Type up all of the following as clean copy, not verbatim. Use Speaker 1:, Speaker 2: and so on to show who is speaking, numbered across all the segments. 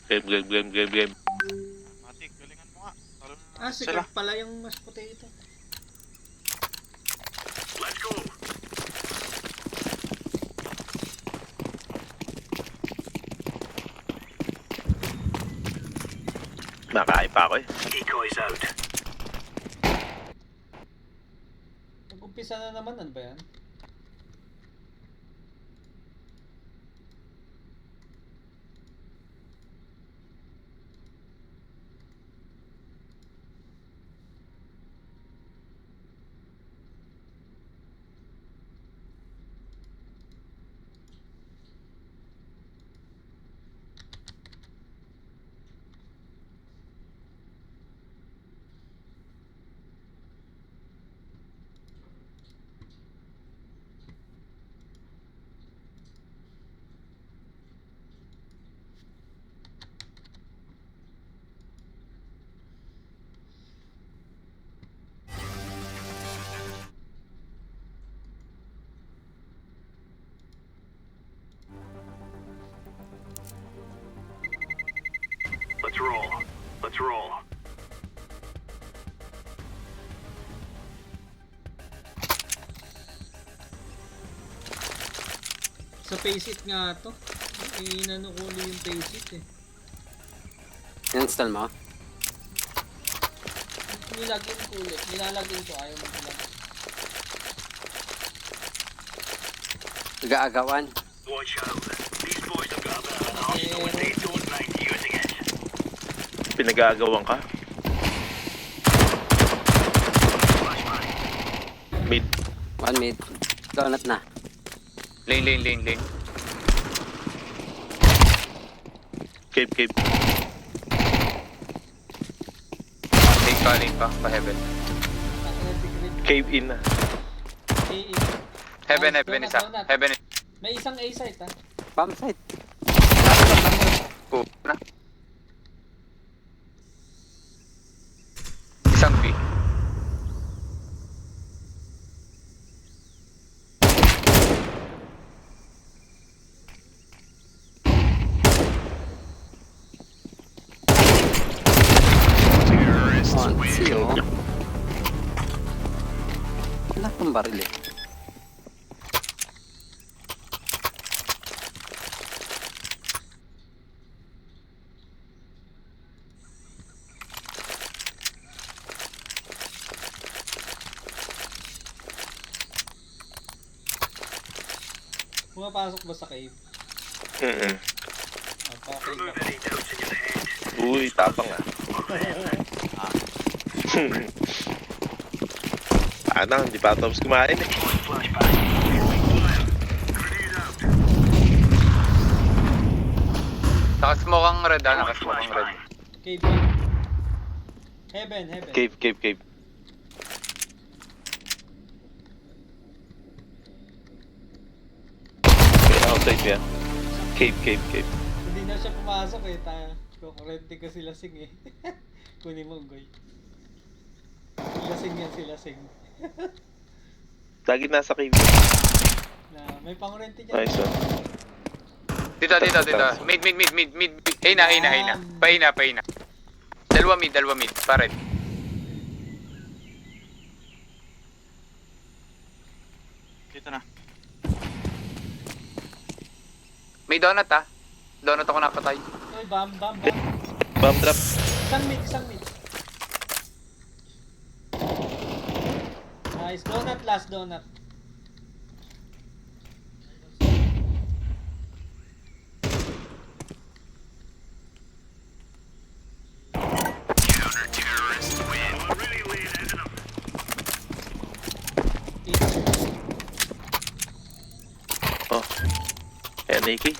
Speaker 1: Game.
Speaker 2: Matik, galingan mo nga. Talo na
Speaker 3: Ah, si
Speaker 2: sila.
Speaker 3: Kurt pala yung mas puti ito.
Speaker 4: Let's go.
Speaker 1: Makain pa ako eh.
Speaker 4: Decoys out.
Speaker 3: Nag-umpisa na naman, ano ba yan?
Speaker 4: Let's roll. Let's roll.
Speaker 3: Sa Faceit nga to. Inano ko ulit yung Faceit eh.
Speaker 5: Install mo?
Speaker 3: Nilagin ko ulit. Nilalagin ko, ayaw mo lang.
Speaker 5: Nag-aagawan.
Speaker 4: Watch out. These boys have got an arsenal and they don't mind using it.
Speaker 1: Pinag-aagawan ka. Mid.
Speaker 5: One mid. Donut na.
Speaker 6: Lane.
Speaker 1: Cave.
Speaker 6: Lane pa heaven.
Speaker 1: Cave in na.
Speaker 6: Heaven
Speaker 3: Donut,
Speaker 6: isa.
Speaker 3: donut.
Speaker 6: Heaven is...
Speaker 3: May isang A-site ah.
Speaker 5: Bomb site.
Speaker 6: na. Isang B.
Speaker 4: Terrorists
Speaker 5: One,
Speaker 4: win.
Speaker 5: zero. Wala pang baril eh.
Speaker 3: Pumapasok ba sa cave? Okay
Speaker 4: Remove
Speaker 3: ba?
Speaker 4: any doubts in your head.
Speaker 1: Uy, tapang ah. Hindi pa tapos kumain eh.
Speaker 4: Flashbang. Grenade out.
Speaker 6: Nakasmoke ang red nakasmoke ang red.
Speaker 3: Cave. Heaven.
Speaker 1: Cave. Outside niya. Cave.
Speaker 3: Hindi na siya pumasok eh. Kukurente ko si Lasing eh. Kunin mo, Goy. Si Lasing.
Speaker 1: Lagi nasa cave.
Speaker 3: Na, may pangurente dyan.
Speaker 1: Nice one.
Speaker 6: Dito. Mid. Hina. Pahina. Dalawa mid. Pared.
Speaker 2: Dito na.
Speaker 6: May donut ah. Donut ako napatay.
Speaker 3: Oy, bam.
Speaker 1: Bomb drop.
Speaker 3: Isang mid. Nice. Donut, last donut.
Speaker 4: Counter-terrorists win. We're really laying into them.
Speaker 1: Oh. Ayan, Nikki.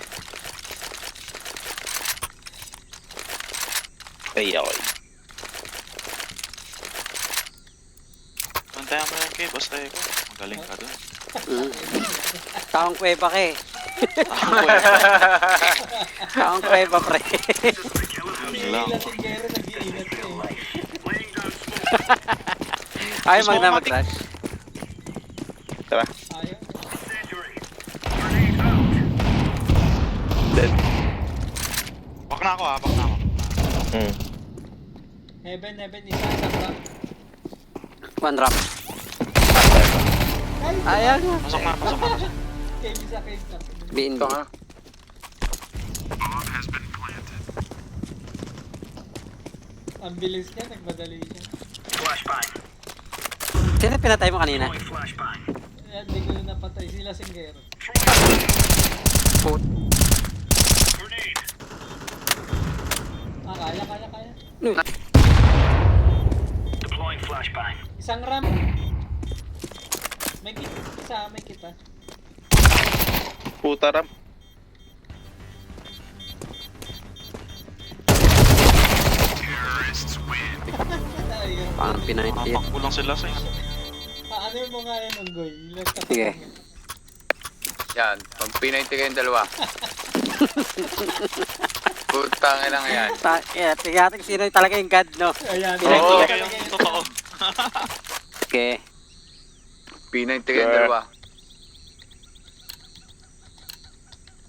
Speaker 1: Ay, okay.
Speaker 2: Bantayan mo lang kay Boss Eko. Magaling ka dun.
Speaker 5: Taong kuweba ka eh. Taong kuweba pre.
Speaker 3: Si
Speaker 2: lang.
Speaker 3: Lasinggero nag-iingat ko eh.
Speaker 4: Laying down smoke.
Speaker 5: Ay,
Speaker 2: Gusto mo
Speaker 5: mag-rush.
Speaker 1: Tara.
Speaker 3: Ayaw.
Speaker 4: Incendiary. Grenade out.
Speaker 1: Dead.
Speaker 2: Wag na ako, habang na ako.
Speaker 1: Hmm.
Speaker 3: Heaven, isang lang.
Speaker 5: One drop.
Speaker 3: Ay,
Speaker 5: Ayan.
Speaker 2: Pasok na, pasok na.
Speaker 3: cave sa cave lang.
Speaker 5: BNB.
Speaker 6: Ito nga.
Speaker 3: Ang bilis niya, nagmadali siya.
Speaker 4: Flashbang.
Speaker 5: Sino pinatay mo kanina?
Speaker 4: Throwing flashbang.
Speaker 3: Ayan, di ko na napatay. Sila singgero.
Speaker 5: Put.
Speaker 4: Grenade.
Speaker 3: Ah, kaya.
Speaker 4: Deploying flashbang.
Speaker 3: Isang ram. May kit. May kita.
Speaker 1: Puta ram.
Speaker 3: Ayun.
Speaker 5: Parang pinahintip.
Speaker 2: Makakakbo lang sila sa
Speaker 3: Ano mo nga yan, Unggoy?
Speaker 5: Sige.
Speaker 6: Yan. Pag P90 kayong dalawa. Putang ina nga yan.
Speaker 5: Tingnan natin kung sino talaga yung god, no?
Speaker 3: Ayan.
Speaker 5: Oo.
Speaker 2: Oo, kayo, totoo.
Speaker 5: Okay.
Speaker 6: P90 kayong dalawa.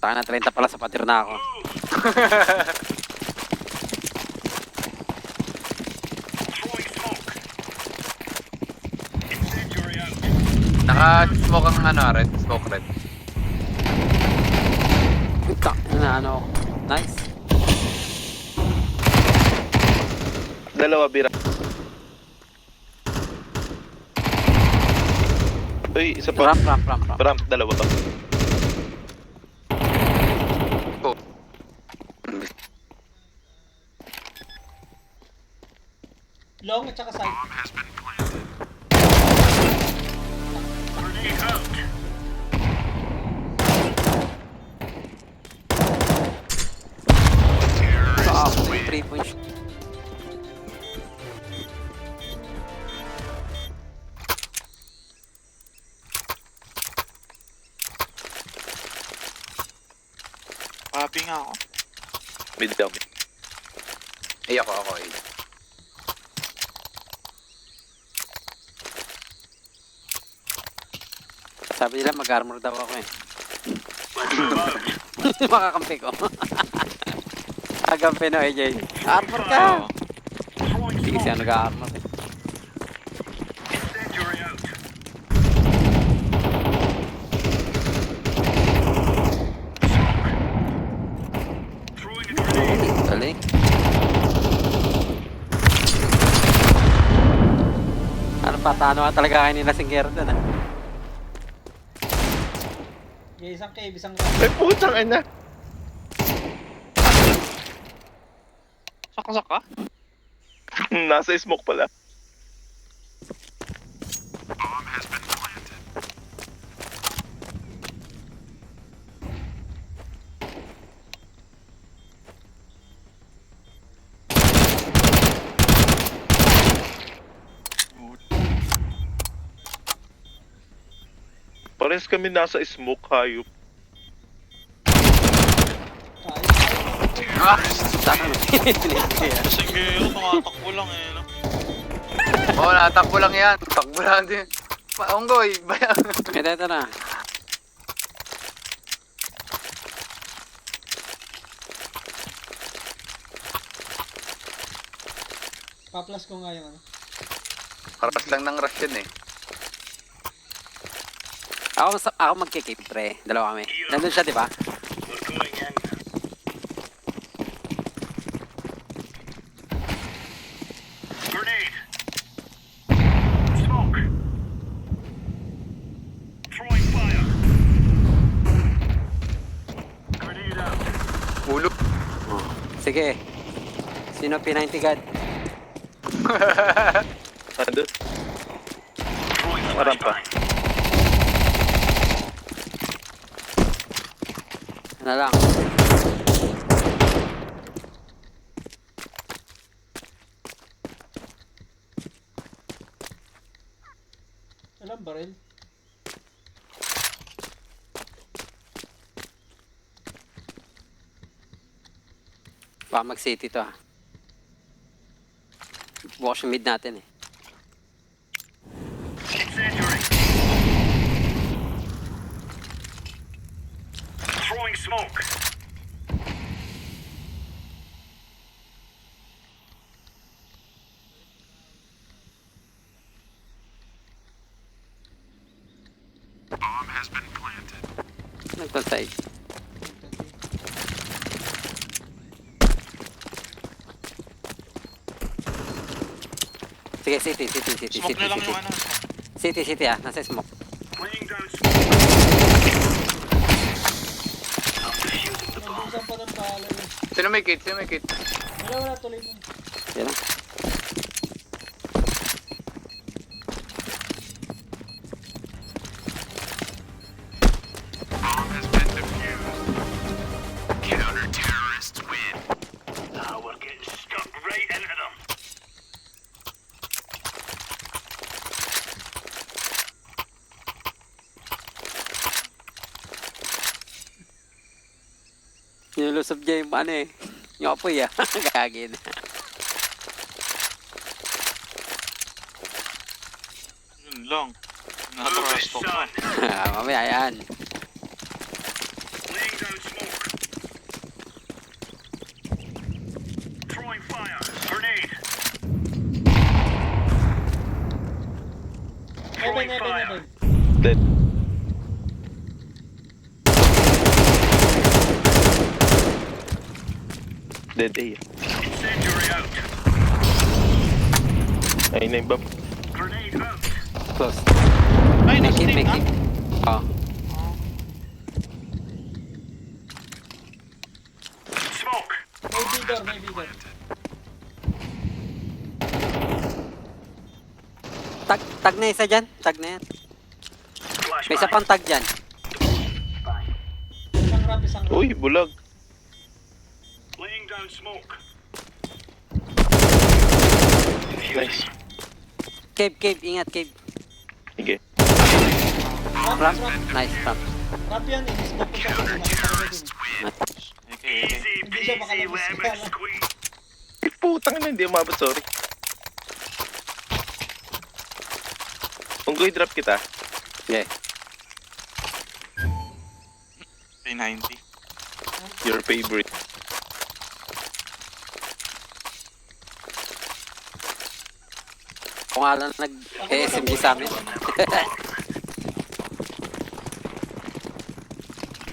Speaker 5: Taka na 30 pala sa patir na ako.
Speaker 4: Throwing smoke. Incendiary out.
Speaker 6: Naka-smoke ang ano, red. Smoke red.
Speaker 5: Ano? Nice.
Speaker 1: Dalawa bira. Uy, isa pa.
Speaker 5: Ramp.
Speaker 1: Ramp, dalawa pa.
Speaker 6: Oh.
Speaker 3: Long at saka side.
Speaker 4: Grenade out.
Speaker 5: Ah, 3 points.
Speaker 2: Papi nga ako.
Speaker 1: Mid down.
Speaker 6: Ay, ako eh.
Speaker 5: Sabi nila mag-armor daw ako eh. Makakampi ko. Kagampi no AJ. Armor ka!
Speaker 2: Oo.
Speaker 4: Throwing
Speaker 5: Hindi kasi
Speaker 4: smoke.
Speaker 5: ako nag-armor eh.
Speaker 4: Incendiary out. Throwing a grenade.
Speaker 5: Galing. Ano pa, tano ka talaga kayo nila singgero dun ah.
Speaker 3: Yeah, isang cave, isang ram.
Speaker 1: Ay, putang ina.
Speaker 2: Saka ka?
Speaker 1: Nasa smoke pala. Pares kami nasa smoke, hayop.
Speaker 6: Ah!
Speaker 5: Taka na.
Speaker 2: Kasi ngayon, tumatakbo lang eh. No?
Speaker 6: Oo, natakbo lang yan. Takbo lang din. Onggoy, bayan.
Speaker 5: Ito na.
Speaker 3: Pa-plus ko nga yung ano.
Speaker 6: Karas lang ng rush yun eh.
Speaker 5: Ako magkikip pre. Dalawa kami. Nandun siya, di ba?
Speaker 4: We're going in. Grenade. Smoke. Throwing fire. Grenade out.
Speaker 6: Ulo.
Speaker 5: Sige. Sino P90 god?
Speaker 1: Nandun.
Speaker 4: Throwing
Speaker 1: Ramp pa.
Speaker 4: flashbang.
Speaker 5: Ano lang.
Speaker 3: Alam baril.
Speaker 5: Baka mag-city to ah. Bukas yung mid natin eh.
Speaker 4: Incendiary. Throwing smoke.
Speaker 5: Total side. Sige, city.
Speaker 2: Smoke nyo lang yung ano.
Speaker 5: City ah. Nasa smoke.
Speaker 4: Laying down smoke.
Speaker 3: Nabusan pa ng pala yun.
Speaker 6: Sino may kit?
Speaker 3: Wala, tuloy mo.
Speaker 5: Yan lang.
Speaker 4: Counter-terrorists win. Now we're getting stuck right into them.
Speaker 5: Nilusob niya yung ano eh. Yung apoy ah. Gagin.
Speaker 2: Yun lang. Nakatrash talk pa.
Speaker 5: Mamaya yan.
Speaker 4: Laying down smoke. Throwing fire. Grenade. Throwing fire.
Speaker 1: Dead. Dead A.
Speaker 4: Incendiary out.
Speaker 1: Ayun na yung bomb.
Speaker 4: Grenade out.
Speaker 5: Close.
Speaker 2: Ay, next
Speaker 5: Make
Speaker 2: team na.
Speaker 5: team. Oh.
Speaker 4: Smoke.
Speaker 3: May bigger.
Speaker 5: Tag na isa dyan. Tag na yan. May isa
Speaker 4: Flashbang.
Speaker 5: pang tag dyan.
Speaker 3: Isang ramp.
Speaker 1: Uy, bulag.
Speaker 4: Laying down smoke.
Speaker 1: Nice.
Speaker 5: Cave. Ingat, cave.
Speaker 1: Sige.
Speaker 5: Ramp. Nice, ramp.
Speaker 3: Ramp yan eh. Smoke ko siya. Nakita ko din.
Speaker 2: Okay.
Speaker 4: Easy
Speaker 3: Hindi siya
Speaker 4: peasy
Speaker 3: makalabas
Speaker 4: lemon
Speaker 3: kaya.
Speaker 4: squeeze.
Speaker 1: Eh, putang ina, hindi umabot, sorry. Unggoy, drop kita.
Speaker 5: Yeah.
Speaker 2: P90.
Speaker 1: Your favorite.
Speaker 5: Kung alam nag-SMG sa amin.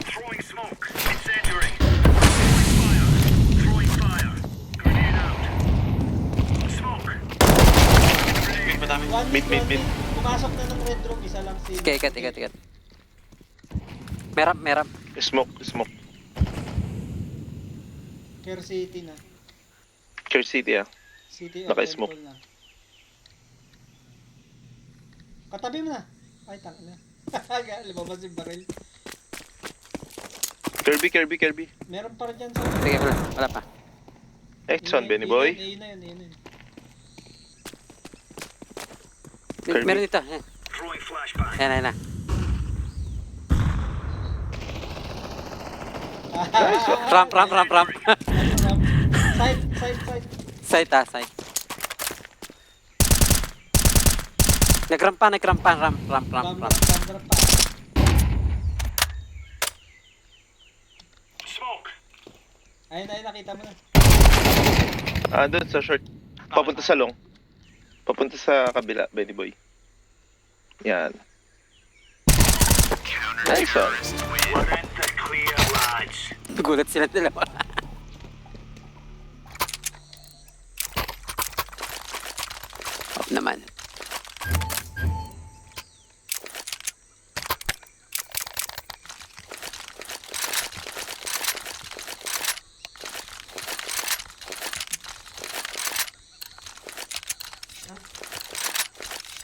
Speaker 4: Throwing smoke. Incendiary. Throwing fire. Grenade out. Smoke.
Speaker 2: Wait, madami.
Speaker 3: One
Speaker 1: Mid.
Speaker 3: Pumasok na ng red room. Isa lang si...
Speaker 5: Okay, ikat. Merap.
Speaker 1: Smoke.
Speaker 3: Care City na.
Speaker 1: Care City, ah.
Speaker 3: City
Speaker 1: Naka-smoke.
Speaker 3: Temple na. Katabi mo na. Ay, tang na. Lumabas yung baril.
Speaker 1: Kirby.
Speaker 3: Meron pa rin dyan sa...
Speaker 5: Sige, wala pa.
Speaker 1: Son, Benny boy.
Speaker 3: Yun na yun.
Speaker 1: Kirby.
Speaker 5: Meron dito. Yan.
Speaker 4: Throwing flashbang.
Speaker 5: Yan na. Ramp.
Speaker 3: Side.
Speaker 5: Side. Nagrampa, ramp.
Speaker 3: Bambra pa.
Speaker 4: Smoke.
Speaker 3: Ayun, nakita mo na.
Speaker 1: Doon sa short. Papunta sa long. Papunta sa kabila, Benny boy. Yan. Nice one.
Speaker 4: Well, that's a clear, lads.
Speaker 5: Gulat sila dalawa. Off naman.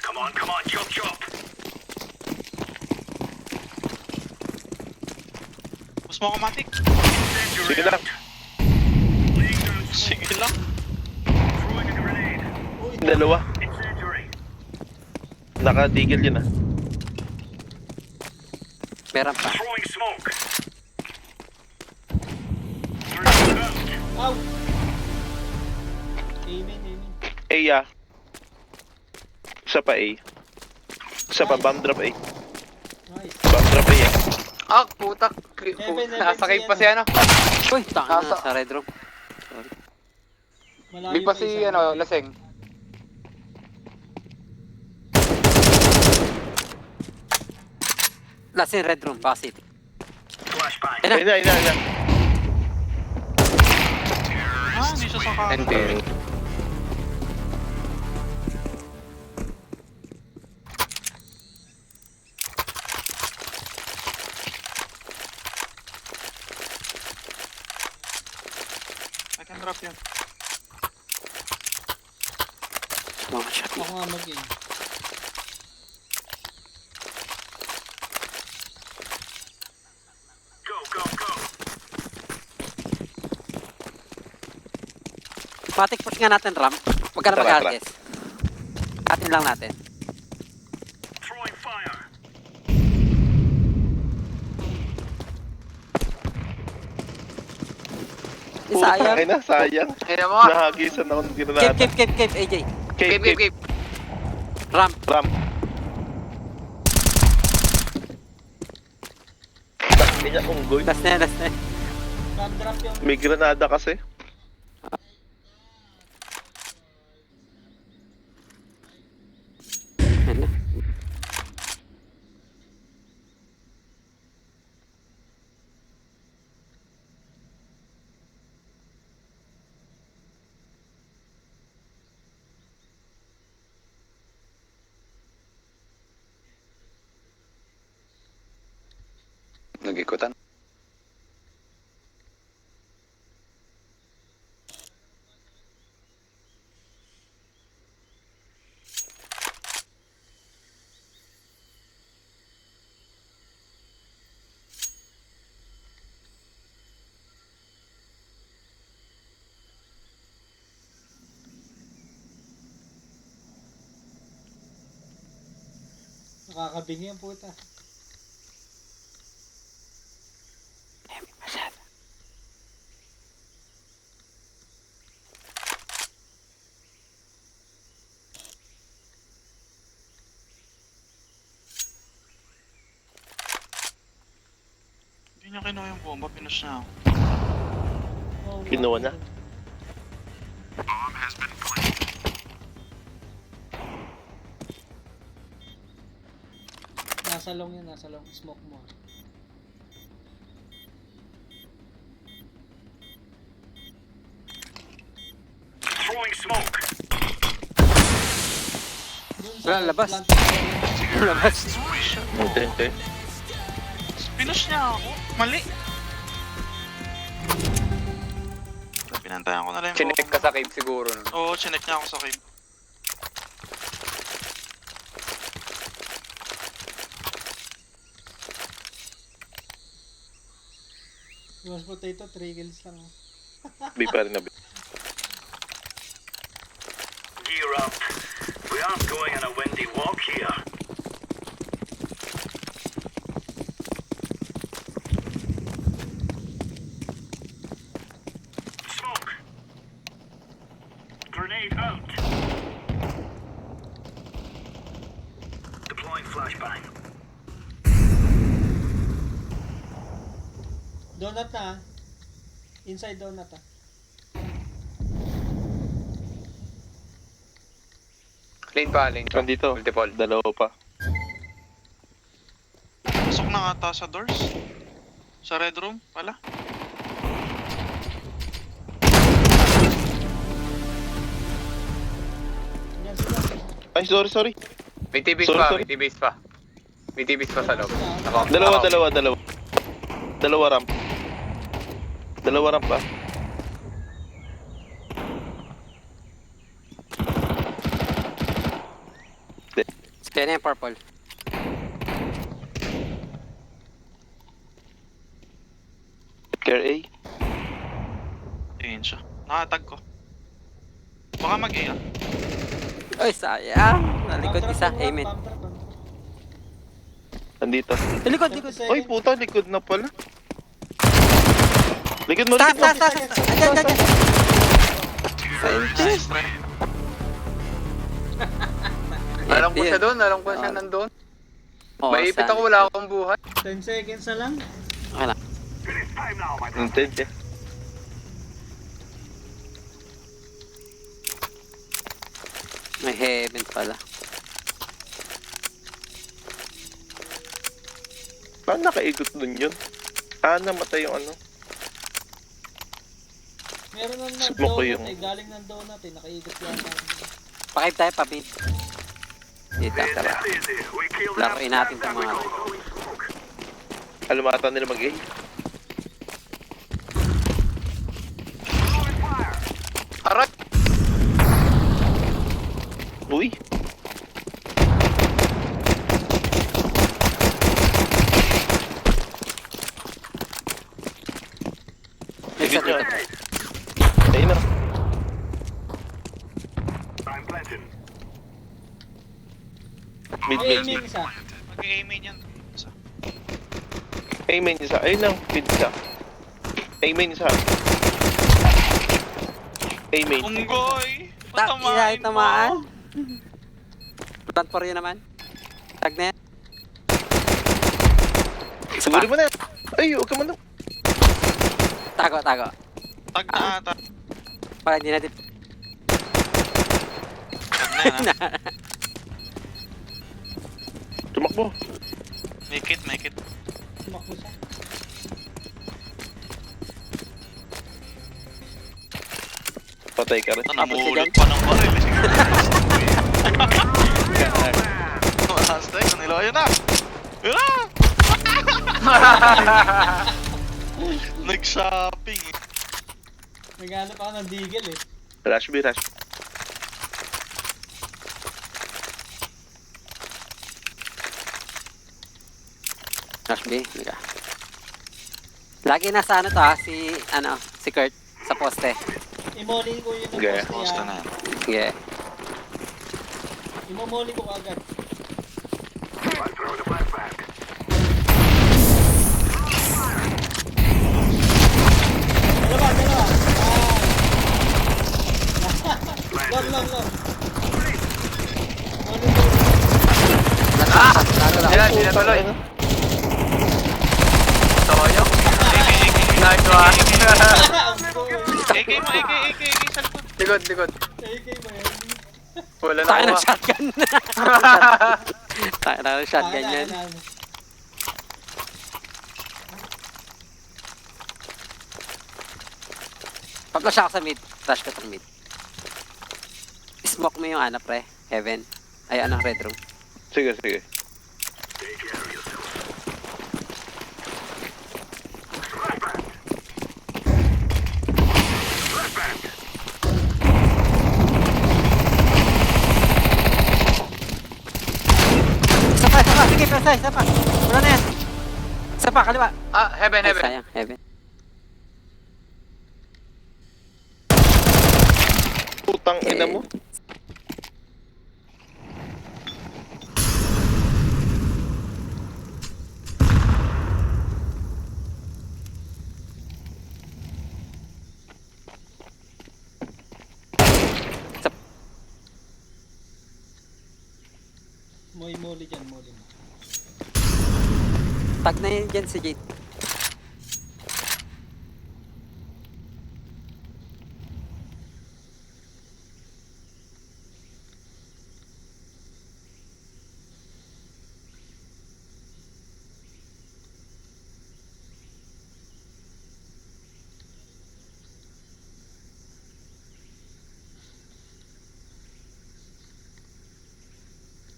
Speaker 4: Come on, chop.
Speaker 2: Mas mo kamatik.
Speaker 1: Sige
Speaker 4: Incendiary
Speaker 1: lang.
Speaker 4: out. Laying down smoke.
Speaker 2: Sige lang.
Speaker 4: Throwing a grenade.
Speaker 3: Uy,
Speaker 1: Dalawa.
Speaker 4: Incendiary.
Speaker 1: Nakatigil yun, ah.
Speaker 5: Meron pa.
Speaker 4: Throwing smoke. Grenade out.
Speaker 3: ow! Amen.
Speaker 1: A, ah. Isa pa A. Isa pa, bomb drop A.
Speaker 3: Nice.
Speaker 1: Bomb drop A, ah.
Speaker 6: Ah, putak. Nasa cave pa si ano.
Speaker 5: Uy, tanga na
Speaker 6: Nasa-
Speaker 5: sa red room.
Speaker 3: Malayo
Speaker 6: Di pa si
Speaker 3: isa.
Speaker 6: ano, laseng.
Speaker 5: Last in red room, baka city.
Speaker 4: flashbang.
Speaker 1: Ayun na, ayun na, ayun na.
Speaker 2: Ah, hindi siya sa kanan.
Speaker 6: Hindi.
Speaker 2: I can drop yun.
Speaker 5: Mga shot mo.
Speaker 3: Ako nga mag-in.
Speaker 4: Go, go, go.
Speaker 5: Patik push nga natin, Ram. Huwag ka na
Speaker 1: Tara,
Speaker 5: mag-artist. Atin lang natin.
Speaker 4: Throwing fire.
Speaker 5: Sayang.
Speaker 1: Ay na, sayang.
Speaker 6: Kaya mo nga.
Speaker 1: Nahagisan ako ng
Speaker 5: Keep,
Speaker 1: granada.
Speaker 5: keep, AJ.
Speaker 6: Keep, keep, keep.
Speaker 5: Ram.
Speaker 1: Ram. Hindi niya unggoy.
Speaker 5: Last na yan, last na yan.
Speaker 3: Ram drop yung...
Speaker 1: May granada kasi.
Speaker 5: Yan na.
Speaker 6: Nag-ikutan.
Speaker 3: Nakakabingi ang puta.
Speaker 5: Masyado.
Speaker 2: Hindi niya kinuha yung bomba, pinush niya ako.
Speaker 3: Oh,
Speaker 1: Kinuha na.
Speaker 3: Nasa long yun, nasa long. Smoke mo.
Speaker 4: Throwing smoke.
Speaker 3: Dun
Speaker 5: Wala, labas.
Speaker 3: planting area.
Speaker 5: Labas.
Speaker 1: Hindi, hindi.
Speaker 2: Pinush niya ako. Mali. Pinantayan ko na lang yung
Speaker 6: Chinek ka sa cave siguro. No?
Speaker 2: Oo, chinek niya ako sa cave.
Speaker 3: Yung potato, 3 kills lang. Oh.
Speaker 1: Di pa rin na.
Speaker 4: Gear up. We aren't going on a windy walk here. Smoke. Grenade out. Deploying flashbang.
Speaker 3: Donut na ah. Inside donut ah.
Speaker 6: Lane pa, lane pa.
Speaker 1: Nandito.
Speaker 6: Multiple.
Speaker 1: Dalawa pa.
Speaker 2: Pasok na ata sa doors. Sa red room pala.
Speaker 3: Yan sila.
Speaker 1: Ay, sorry.
Speaker 6: May TBs
Speaker 1: Sorry,
Speaker 6: pa,
Speaker 1: sorry.
Speaker 6: may TBs pa. May TBs pa sa loob. Ako,
Speaker 1: Dalawa.
Speaker 6: ako.
Speaker 1: Dalawa ramp. Dalawa ramp pa.
Speaker 5: Kaya na yung purple.
Speaker 1: Care A.
Speaker 2: Tingin siya. Nakatag ko. Baka mag-A ah.
Speaker 5: Ay, sayang. Nalikod isa. Amen.
Speaker 1: Nandito.
Speaker 5: Likod, likod.
Speaker 1: Oy, puta, likod na pala. Likod mo,
Speaker 5: Taas,
Speaker 1: likod mo.
Speaker 5: taas, taas. Andyan.
Speaker 2: Nice try.
Speaker 6: Alam ko siya doon, alam ko siya nandun.
Speaker 5: Oh,
Speaker 6: Maipit ako, wala akong buhay.
Speaker 3: 10 seconds na lang.
Speaker 5: Okay lang.
Speaker 4: Finish time now, my friend.
Speaker 1: Hindi.
Speaker 5: May heaven pala.
Speaker 1: Paano nakaigot nun yun? Namatay yung ano.
Speaker 3: Meron ng
Speaker 1: Smoke ko
Speaker 3: donut
Speaker 1: yung-
Speaker 3: eh. Galing ng donut eh. Nakaikot yata.
Speaker 5: Pakive tayo, pabid. Dito, tara.
Speaker 4: Easy. We killed
Speaker 5: Laruin natin itong mga to.
Speaker 1: Alam ata nila mag-A.
Speaker 6: Aray!
Speaker 1: Uy!
Speaker 5: Isa
Speaker 1: Sige
Speaker 5: dito.
Speaker 1: nyo. Ayun na.
Speaker 4: I'm planting.
Speaker 1: Mid,
Speaker 3: May
Speaker 1: mid,
Speaker 3: aiming
Speaker 1: mid.
Speaker 3: isa.
Speaker 2: Mag-aiming yan.
Speaker 1: Amen isa. Ayun na. Mid isa. Amen isa. Amen.
Speaker 2: Unggoy!
Speaker 5: Tamaan
Speaker 2: Patamain
Speaker 5: tamaan.
Speaker 2: mo!
Speaker 5: Plant for you naman. Tag na yan. Isa pa.
Speaker 1: Huli mo na. Ay, huwag ka man.
Speaker 5: Tago, tago.
Speaker 2: Tag na ata.
Speaker 5: Para hindi natin.
Speaker 2: Tag na yan ha.
Speaker 1: Tumakbo.
Speaker 2: Make it, make it.
Speaker 3: Tumakbo siya.
Speaker 1: Patay ka rin.
Speaker 2: Ito,
Speaker 5: Tapos
Speaker 2: namulot
Speaker 5: yan.
Speaker 2: pa ng baril. Malas tayo, kanilo. Ayun na! Ayun na! Nag-shopping eh.
Speaker 3: Naghanap ako ng deagle eh.
Speaker 1: Rush B, rush.
Speaker 5: Rush B. Liga. Lagi nasa ano to ha, si Kurt sa poste.
Speaker 3: Imoli ko yun ng
Speaker 1: Okay.
Speaker 3: poste
Speaker 2: Basta
Speaker 3: yan.
Speaker 2: na.
Speaker 5: Yeah.
Speaker 3: Imomoli ko agad.
Speaker 4: I throw the flashback.
Speaker 3: Dalawa, dalawa. Long, long, long. Imoli ko.
Speaker 5: Lalo lang.
Speaker 6: Yan, hindi na tuloy. Toyo. Nice one.
Speaker 2: AK mo, AK sa likod.
Speaker 6: Likod, likod.
Speaker 3: AK ba yan?
Speaker 6: Wala na
Speaker 5: Tayo ng
Speaker 6: ako.
Speaker 5: shotgun. Tayo ng shotgun yan. Paplas ako sa mid. Rush ka sa mid. Smoke mo yung ano pre. Heaven. Ay ano, red room.
Speaker 1: Sige, sige.
Speaker 5: Isa pa, isa pa. Sige, presa, isa pa. Wala na yan. Isa pa, kaliwa.
Speaker 6: Ah, heaven,
Speaker 5: Ay,
Speaker 6: heaven.
Speaker 5: sayang, heaven.
Speaker 1: Putang ina mo.
Speaker 3: Moli dyan, moli mo.
Speaker 5: Tag na yun dyan si Jade.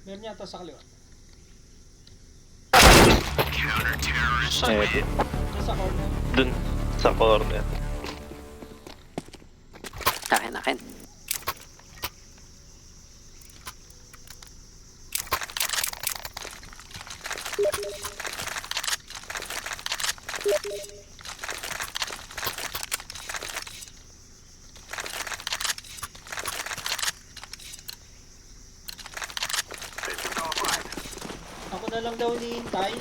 Speaker 3: Meron yata sa kaliwa.
Speaker 1: Eh,
Speaker 3: Nasa corner.
Speaker 1: dun sa corner.
Speaker 5: Akin, akin.
Speaker 3: Ako na lang daw nihintay.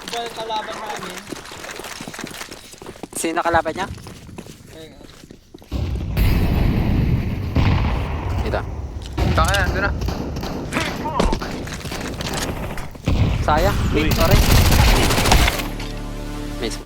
Speaker 3: Iba yung kalaban namin.
Speaker 5: Sino kalaban niya?
Speaker 3: Teka.
Speaker 5: Dito.
Speaker 6: Taka yan, doon na.
Speaker 5: Sayang.
Speaker 1: Uy.
Speaker 5: Sorry. Miss.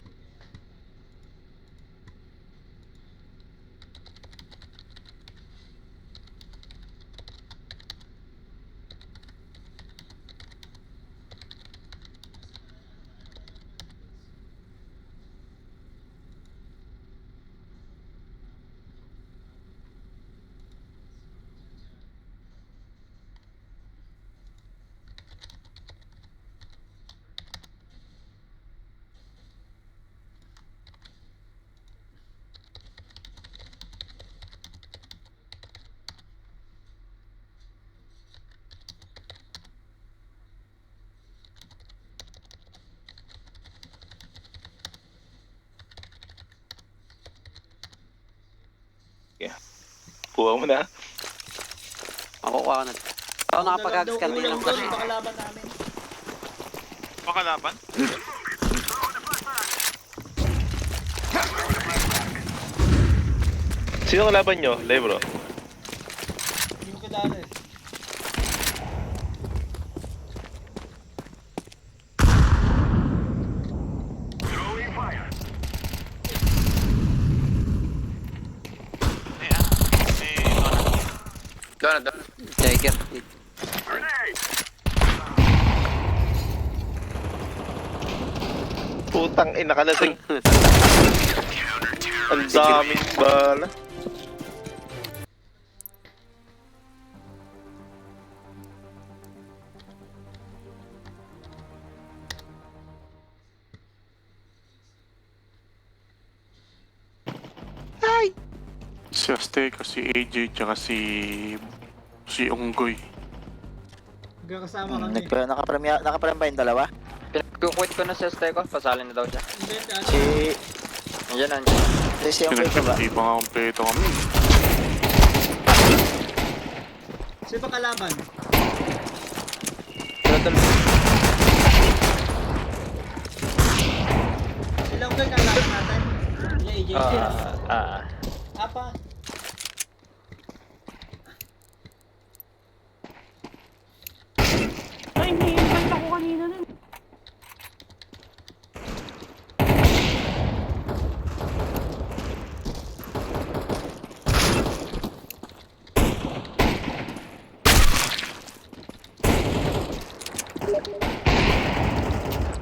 Speaker 1: Kuha mo na.
Speaker 5: Makukuha ko na. Ako nakapag-hags kanina ng flash.
Speaker 3: Pakalaban namin.
Speaker 2: Pakalaban?
Speaker 1: Sino kalaban nyo? Lebro?
Speaker 3: Hindi mo kilala eh.
Speaker 4: Throwing fire.
Speaker 6: Doon.
Speaker 5: Tiger.
Speaker 4: Grenade.
Speaker 1: Putang ina ka lasing. Ang daming bala.
Speaker 2: Si Azteca, si AJ, tsaka si Unggoy.
Speaker 3: Magkakasama kami.
Speaker 7: Nakaprem ba yung dalawa?
Speaker 6: Pinag-quit ko na si Azteco. Pasalin na daw siya.
Speaker 3: Hindi, ano?
Speaker 7: Si...
Speaker 6: Andiyan.
Speaker 7: Si yung ba?
Speaker 2: Di pa nga kompleto kami.
Speaker 3: Sino ba kalaban? Ilang ba yung kalaban natin? Hindi, AJ. Apa?
Speaker 8: Ay, iniimbang ako kanina nun.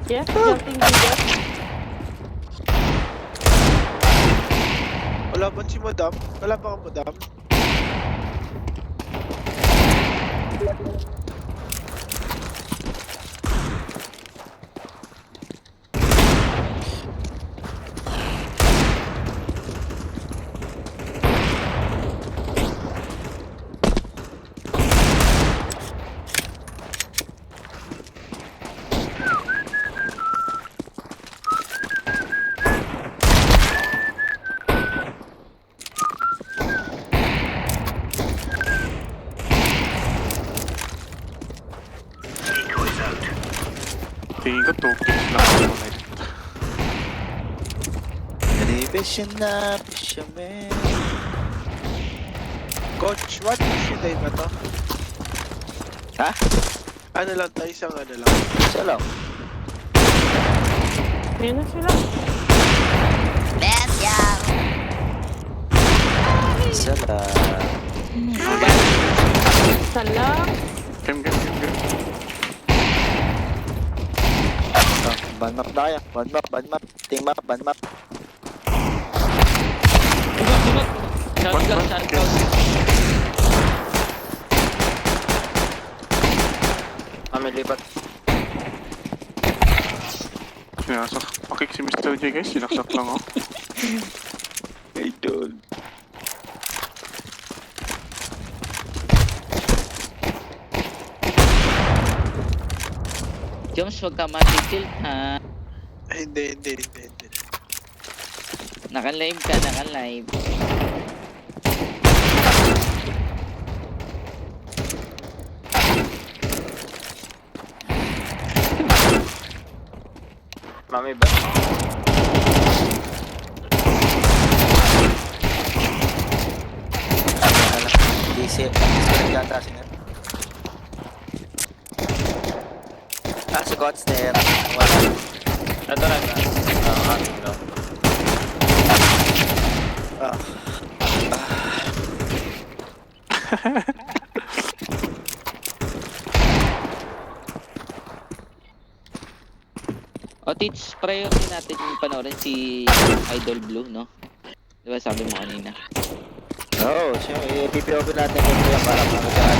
Speaker 8: Yes, jumping video.
Speaker 9: Wala ba si Madam? Wala pa ka Madam?
Speaker 4: Decoys out.
Speaker 2: Tingin ko 2 kills lang ako na ito.
Speaker 7: Revision na, fisherman.
Speaker 9: Coach, what issue day ba to?
Speaker 7: Ha?
Speaker 9: Ano lang tayo, isang ano lang.
Speaker 7: Isa lang.
Speaker 8: Ayun na sila.
Speaker 7: Isa lang.
Speaker 8: Salam.
Speaker 2: Game.
Speaker 7: Band map na kaya. Band map. Team map, band map.
Speaker 6: May lipat.
Speaker 2: Sinasak. Pakik si Mr. J guys, sinaksak lang oh.
Speaker 1: Idol.
Speaker 10: Joms, huwag ka matitilt ha.
Speaker 9: Hindi.
Speaker 10: Naka-live ka, naka-live.
Speaker 6: Mami ba?
Speaker 7: DC. Yata sila. Si Godster. Wala.
Speaker 6: Ito na ba? Aking daw.
Speaker 10: O teach, priority natin yung panoorin si Idol Blue, no? Diba sabi mo kanina?
Speaker 7: Oo, siyempre, i-PPOP natin yung kuya para magagaan.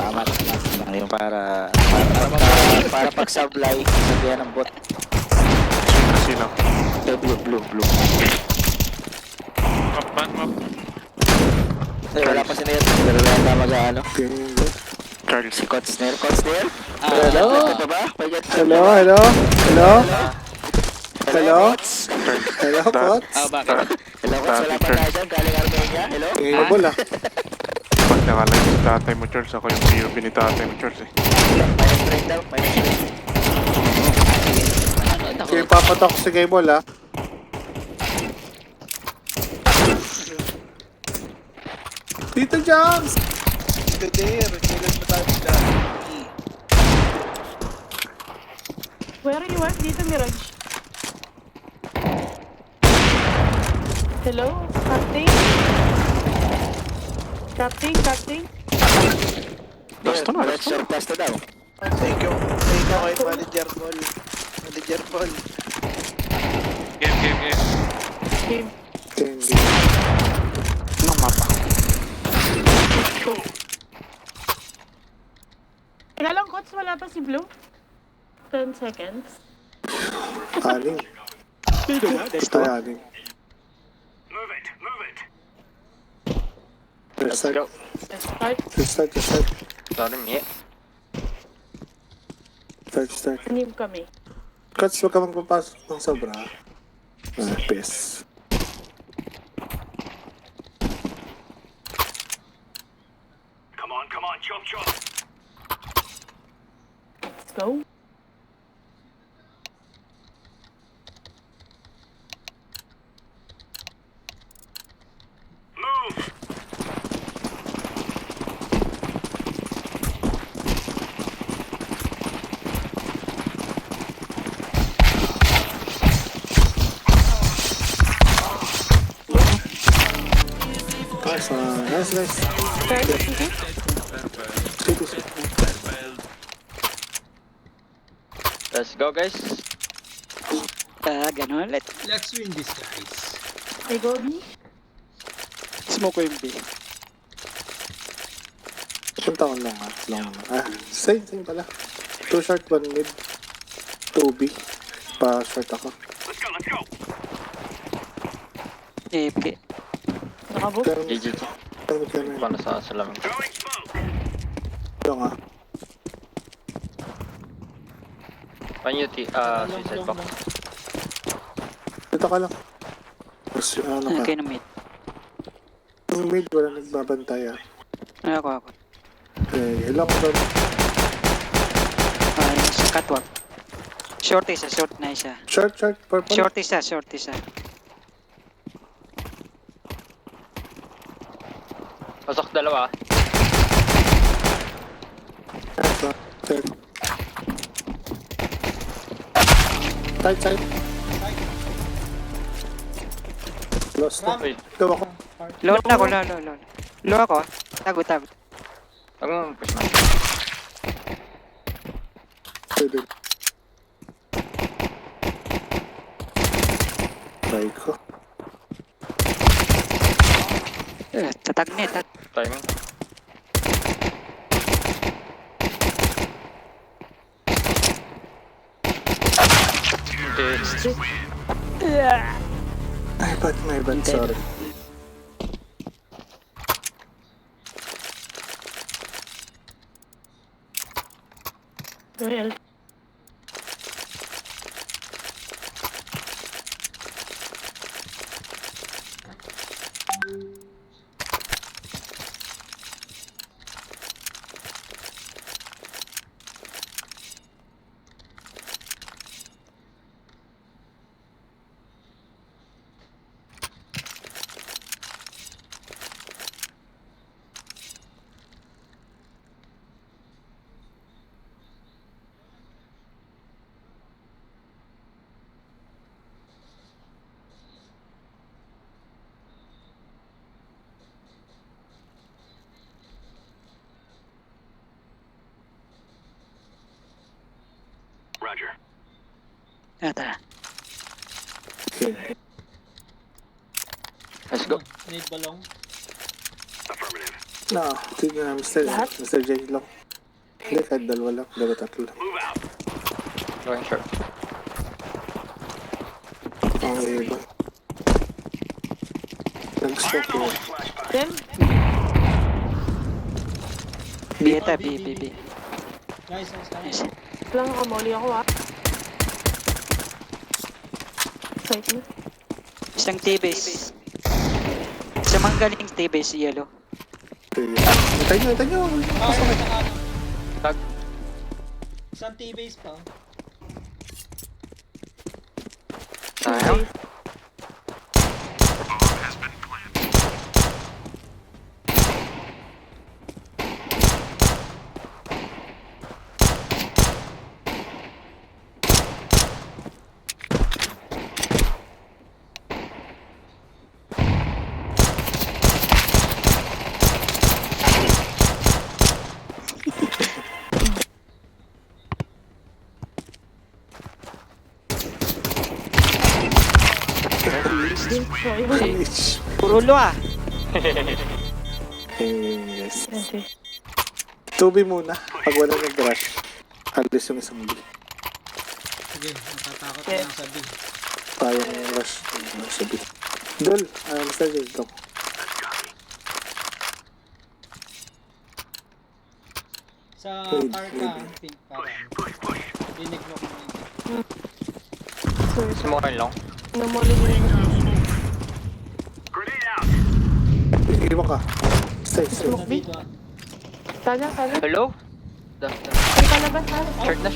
Speaker 7: Tama. Yung para pag-sublay, sabihan ng bot.
Speaker 2: Sino?
Speaker 7: Blue.
Speaker 2: Map.
Speaker 7: Wala pa sila yun. Pero wala na mag-ano.
Speaker 2: Charles.
Speaker 7: Si Kotsner.
Speaker 3: Hello?
Speaker 7: Ito ba?
Speaker 3: Hello? Hello, Pots?
Speaker 10: Bakit?
Speaker 7: Hello, Coach, wala pa tayo dyan. Galing Armenia. Hello?
Speaker 9: Gamable ah.
Speaker 2: Pag nakalagay sa tatay mo, Charles, ako yung POV ni tatay mo, Charles eh.
Speaker 7: Minus 3 daw. Minus 3.
Speaker 10: Ano ako?
Speaker 9: Sige, papatok si Gamable ah. Dito, James! Dito, there. Kailan mo tayo sila?
Speaker 8: Where are you at? Dito, Mirage. Hello? Captain? Captain?
Speaker 2: Last to na, last to na.
Speaker 7: Test na daw.
Speaker 9: Thank you. Thank you kay Manager Paul. Manager Paul.
Speaker 2: Game.
Speaker 8: Game.
Speaker 5: Anong mapa?
Speaker 8: Teka lang, Coach. Wala pa si Blue. 10 seconds.
Speaker 9: Aling. Basta aling.
Speaker 4: Move it.
Speaker 6: Let's go.
Speaker 8: Start.
Speaker 9: Start.
Speaker 6: Sorry, Mie.
Speaker 9: Start.
Speaker 8: Anim kami.
Speaker 9: Coach, huwag ka magpapasok ng sobra. Peace.
Speaker 4: Come on, chop.
Speaker 8: Let's go.
Speaker 4: Move.
Speaker 9: Nice.
Speaker 8: Start. City.
Speaker 6: Let's go, guys.
Speaker 5: Ganun ulit.
Speaker 3: Let's win this, guys.
Speaker 8: I go B.
Speaker 9: Smoke ko yung B. Punta ko lang same pala. 2 short, 1 mid. 2 B. Pa short ako.
Speaker 4: Let's go.
Speaker 5: AFK.
Speaker 8: Nakabook.
Speaker 9: Pero
Speaker 6: GG. Paano sa salamin?
Speaker 4: Throwing smoke.
Speaker 9: ito nga.
Speaker 6: Pan-UT, suicide box.
Speaker 9: Dito ka lang. Mas ano ka.
Speaker 5: Okay na mid.
Speaker 9: Yung mid, wala nagbabantay ah.
Speaker 5: Ako.
Speaker 9: Ilang ko doon.
Speaker 5: Sa catwalk. Short na isa.
Speaker 9: Short, purple.
Speaker 5: Short isa.
Speaker 6: Pasok dalawa.
Speaker 9: Third. Side. Lost na.
Speaker 6: Wait,
Speaker 9: Ito ako.
Speaker 5: Low ako. Low ako. Tago.
Speaker 6: huwag mo push na.
Speaker 9: Pwede. Try ko.
Speaker 5: Tatag net.
Speaker 6: Timing. Okay.
Speaker 9: Ay, my bad, sorry.
Speaker 8: Well,
Speaker 4: Roger.
Speaker 5: Tara.
Speaker 9: Okay.
Speaker 6: Let's go.
Speaker 3: Need balong.
Speaker 4: Affirmative.
Speaker 9: No, tignan Mr. J lang. Hindi, kahit dalawa lang. Dalawa tatlo lang.
Speaker 4: Move out.
Speaker 6: Going short.
Speaker 9: Ang iba. Nag-stop ko.
Speaker 8: then,
Speaker 5: B.
Speaker 3: Nice.
Speaker 5: Nice.
Speaker 8: lang nakamoli ako ah. Site na.
Speaker 5: Isang T-base.
Speaker 10: Namang galing stay base yellow.
Speaker 9: Hintayin nyo.
Speaker 3: Pasok na ano.
Speaker 5: Tag.
Speaker 3: Isang T-base pa. Oh.
Speaker 5: Sayang.
Speaker 10: Puro lo ah.
Speaker 9: Yes. 2B muna. Pag wala nag-rush, alis yung isang B.
Speaker 3: Sige, natatakot na lang sa B.
Speaker 9: Kayang rush sa B. Dol, Mr. J, go.
Speaker 3: Sa
Speaker 9: Wait,
Speaker 3: car ka, pink para. Dinig mo kung hindi.
Speaker 5: Smoke long.
Speaker 4: Grenade out.
Speaker 9: Iwan ka. Stay.
Speaker 3: Nandito ah.
Speaker 5: Hello? Short na.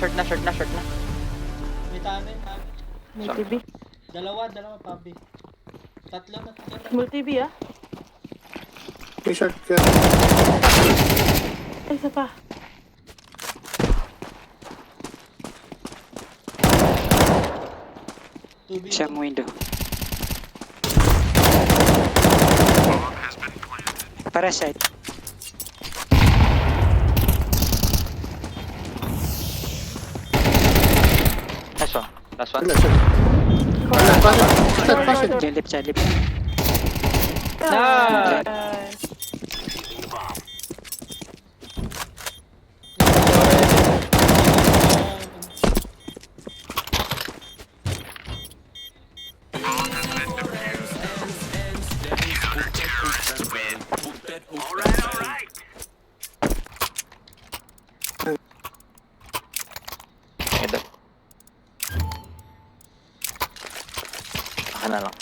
Speaker 3: May tanin.
Speaker 8: May TV.
Speaker 3: Dalawa, pabi. Tatlo na.
Speaker 8: Multi-TV ah.
Speaker 9: May short ka.
Speaker 8: Ay, isa pa.
Speaker 3: Tubi.
Speaker 10: Siyang window. Para side.
Speaker 5: Last one.
Speaker 9: Wala, short. Pass it.
Speaker 10: Sa lip.
Speaker 5: Nice!
Speaker 4: All right.
Speaker 5: Ito. Baka na lang.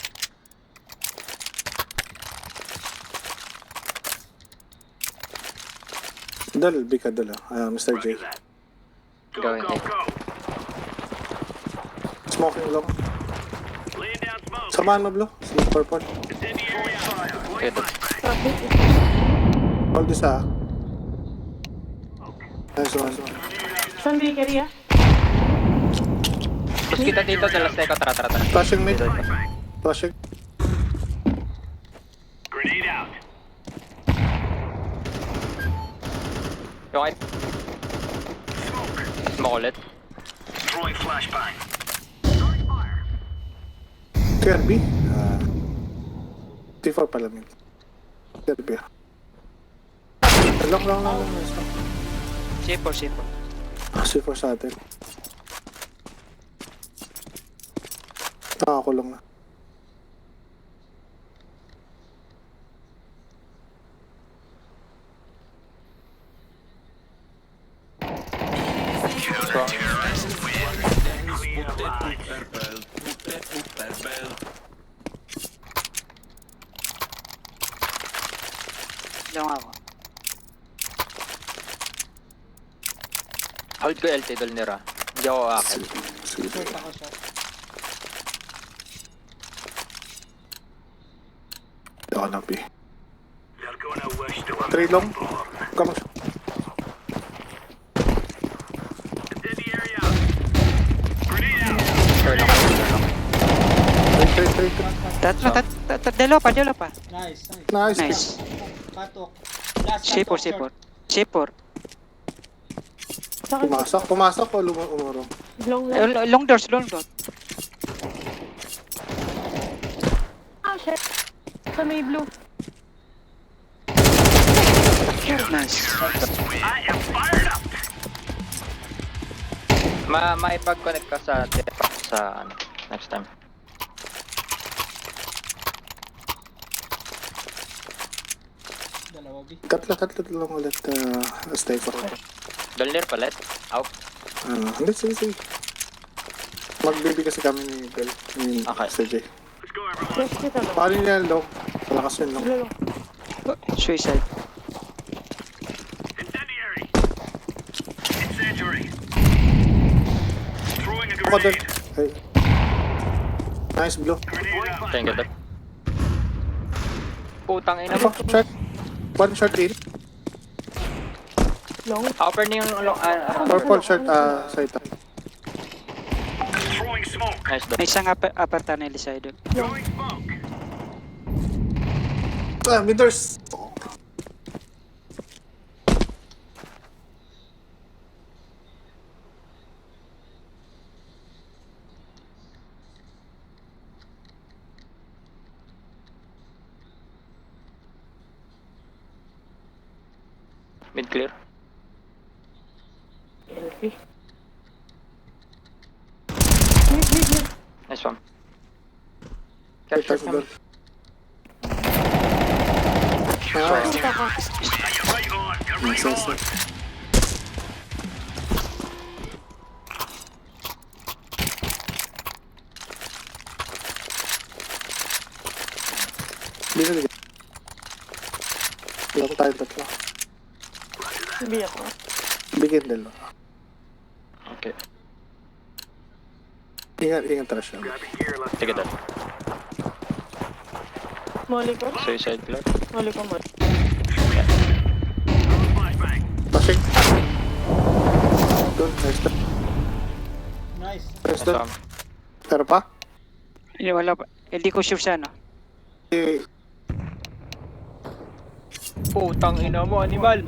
Speaker 9: Dol, B ka dol. Mr. J.
Speaker 4: Go,
Speaker 5: Go ahead.
Speaker 9: Smoking long.
Speaker 4: Laying down smoke.
Speaker 9: Samahan mo, Blo. Si purple.
Speaker 4: Incendiary fire.
Speaker 5: Ito.
Speaker 9: Hold this ah. Nice one.
Speaker 8: Saan bakery ah?
Speaker 5: Push kita dito, dalas tayo. Tara.
Speaker 9: Flashing mid. Flashing.
Speaker 4: Grenade out.
Speaker 5: Yung ay... Smoke ulit.
Speaker 4: Throwing flashbang.
Speaker 9: TRB. T4 pala mid. TRB ah. Long.
Speaker 10: C4.
Speaker 9: C4 sa atin. Nakakulong na.
Speaker 10: Lang ako.
Speaker 5: Hold ko LT dol nira. Hindi ako akil.
Speaker 3: Short ako, short.
Speaker 9: Ako na B.
Speaker 4: They're gonna wish to
Speaker 9: 3 long. Come on.
Speaker 4: Incendiary out. Grenade out.
Speaker 5: Sure lang.
Speaker 9: 3.
Speaker 10: Dalawa pa.
Speaker 3: Nice.
Speaker 10: Nice.
Speaker 3: Patok. Last
Speaker 10: C4.
Speaker 3: short.
Speaker 9: Pumasok o umurong?
Speaker 10: Long doors.
Speaker 8: Ah, shit. Sa may blue.
Speaker 10: Nice.
Speaker 4: I am fired up.
Speaker 5: Maipag-connect ka sa ano, next time.
Speaker 3: Dalawa B.
Speaker 9: Tatlo lang ulit. Stay for.
Speaker 5: Dolner palit. Out.
Speaker 9: Hindi, sige. Mag-baby kasi kami ni Bell. Ni
Speaker 5: Okay.
Speaker 9: Sir J.
Speaker 4: Let's go, everyone.
Speaker 8: Yes, kita lang.
Speaker 9: Paano niya low? Wala Malakas yun, no?
Speaker 8: Blue.
Speaker 10: Suicide.
Speaker 4: Incendiary. Incendiary. Throwing a
Speaker 9: Ako doon.
Speaker 4: grenade.
Speaker 9: Ay. Nice, blue.
Speaker 4: Grenade out.
Speaker 6: Thank you, Putang ina mo.
Speaker 9: Fuck, shot. One shot in.
Speaker 8: Long.
Speaker 6: Upper na yung
Speaker 9: Purple shot, side.
Speaker 4: Throwing smoke.
Speaker 6: Nice
Speaker 10: May isang upper tunnel side.
Speaker 4: Throwing smoke.
Speaker 9: Midors.
Speaker 6: Mid clear.
Speaker 8: Mid.
Speaker 6: Nice one.
Speaker 9: Wait,
Speaker 6: Catch
Speaker 9: doon. Nice.
Speaker 4: Right on. Get
Speaker 9: Nice,
Speaker 4: right
Speaker 9: nice,
Speaker 4: on.
Speaker 9: nice. Dito, dito. Wala ko tayong tatlo.
Speaker 8: Sabi ako.
Speaker 9: Bigyan dalawa.
Speaker 6: Okay.
Speaker 9: Ingat tara siya.
Speaker 6: Sige dal.
Speaker 8: Molly ko.
Speaker 6: Suicide clear.
Speaker 8: Molly ko mo.
Speaker 4: Flashbang.
Speaker 9: Passing. Doon, nice doon.
Speaker 3: Nice.
Speaker 9: Nice
Speaker 6: Nice
Speaker 9: doon.
Speaker 6: one.
Speaker 9: Pero pa?
Speaker 10: Hindi, wala pa. Hindi ko sure siya, no?
Speaker 9: Eh,
Speaker 6: Putang ina mo, animal.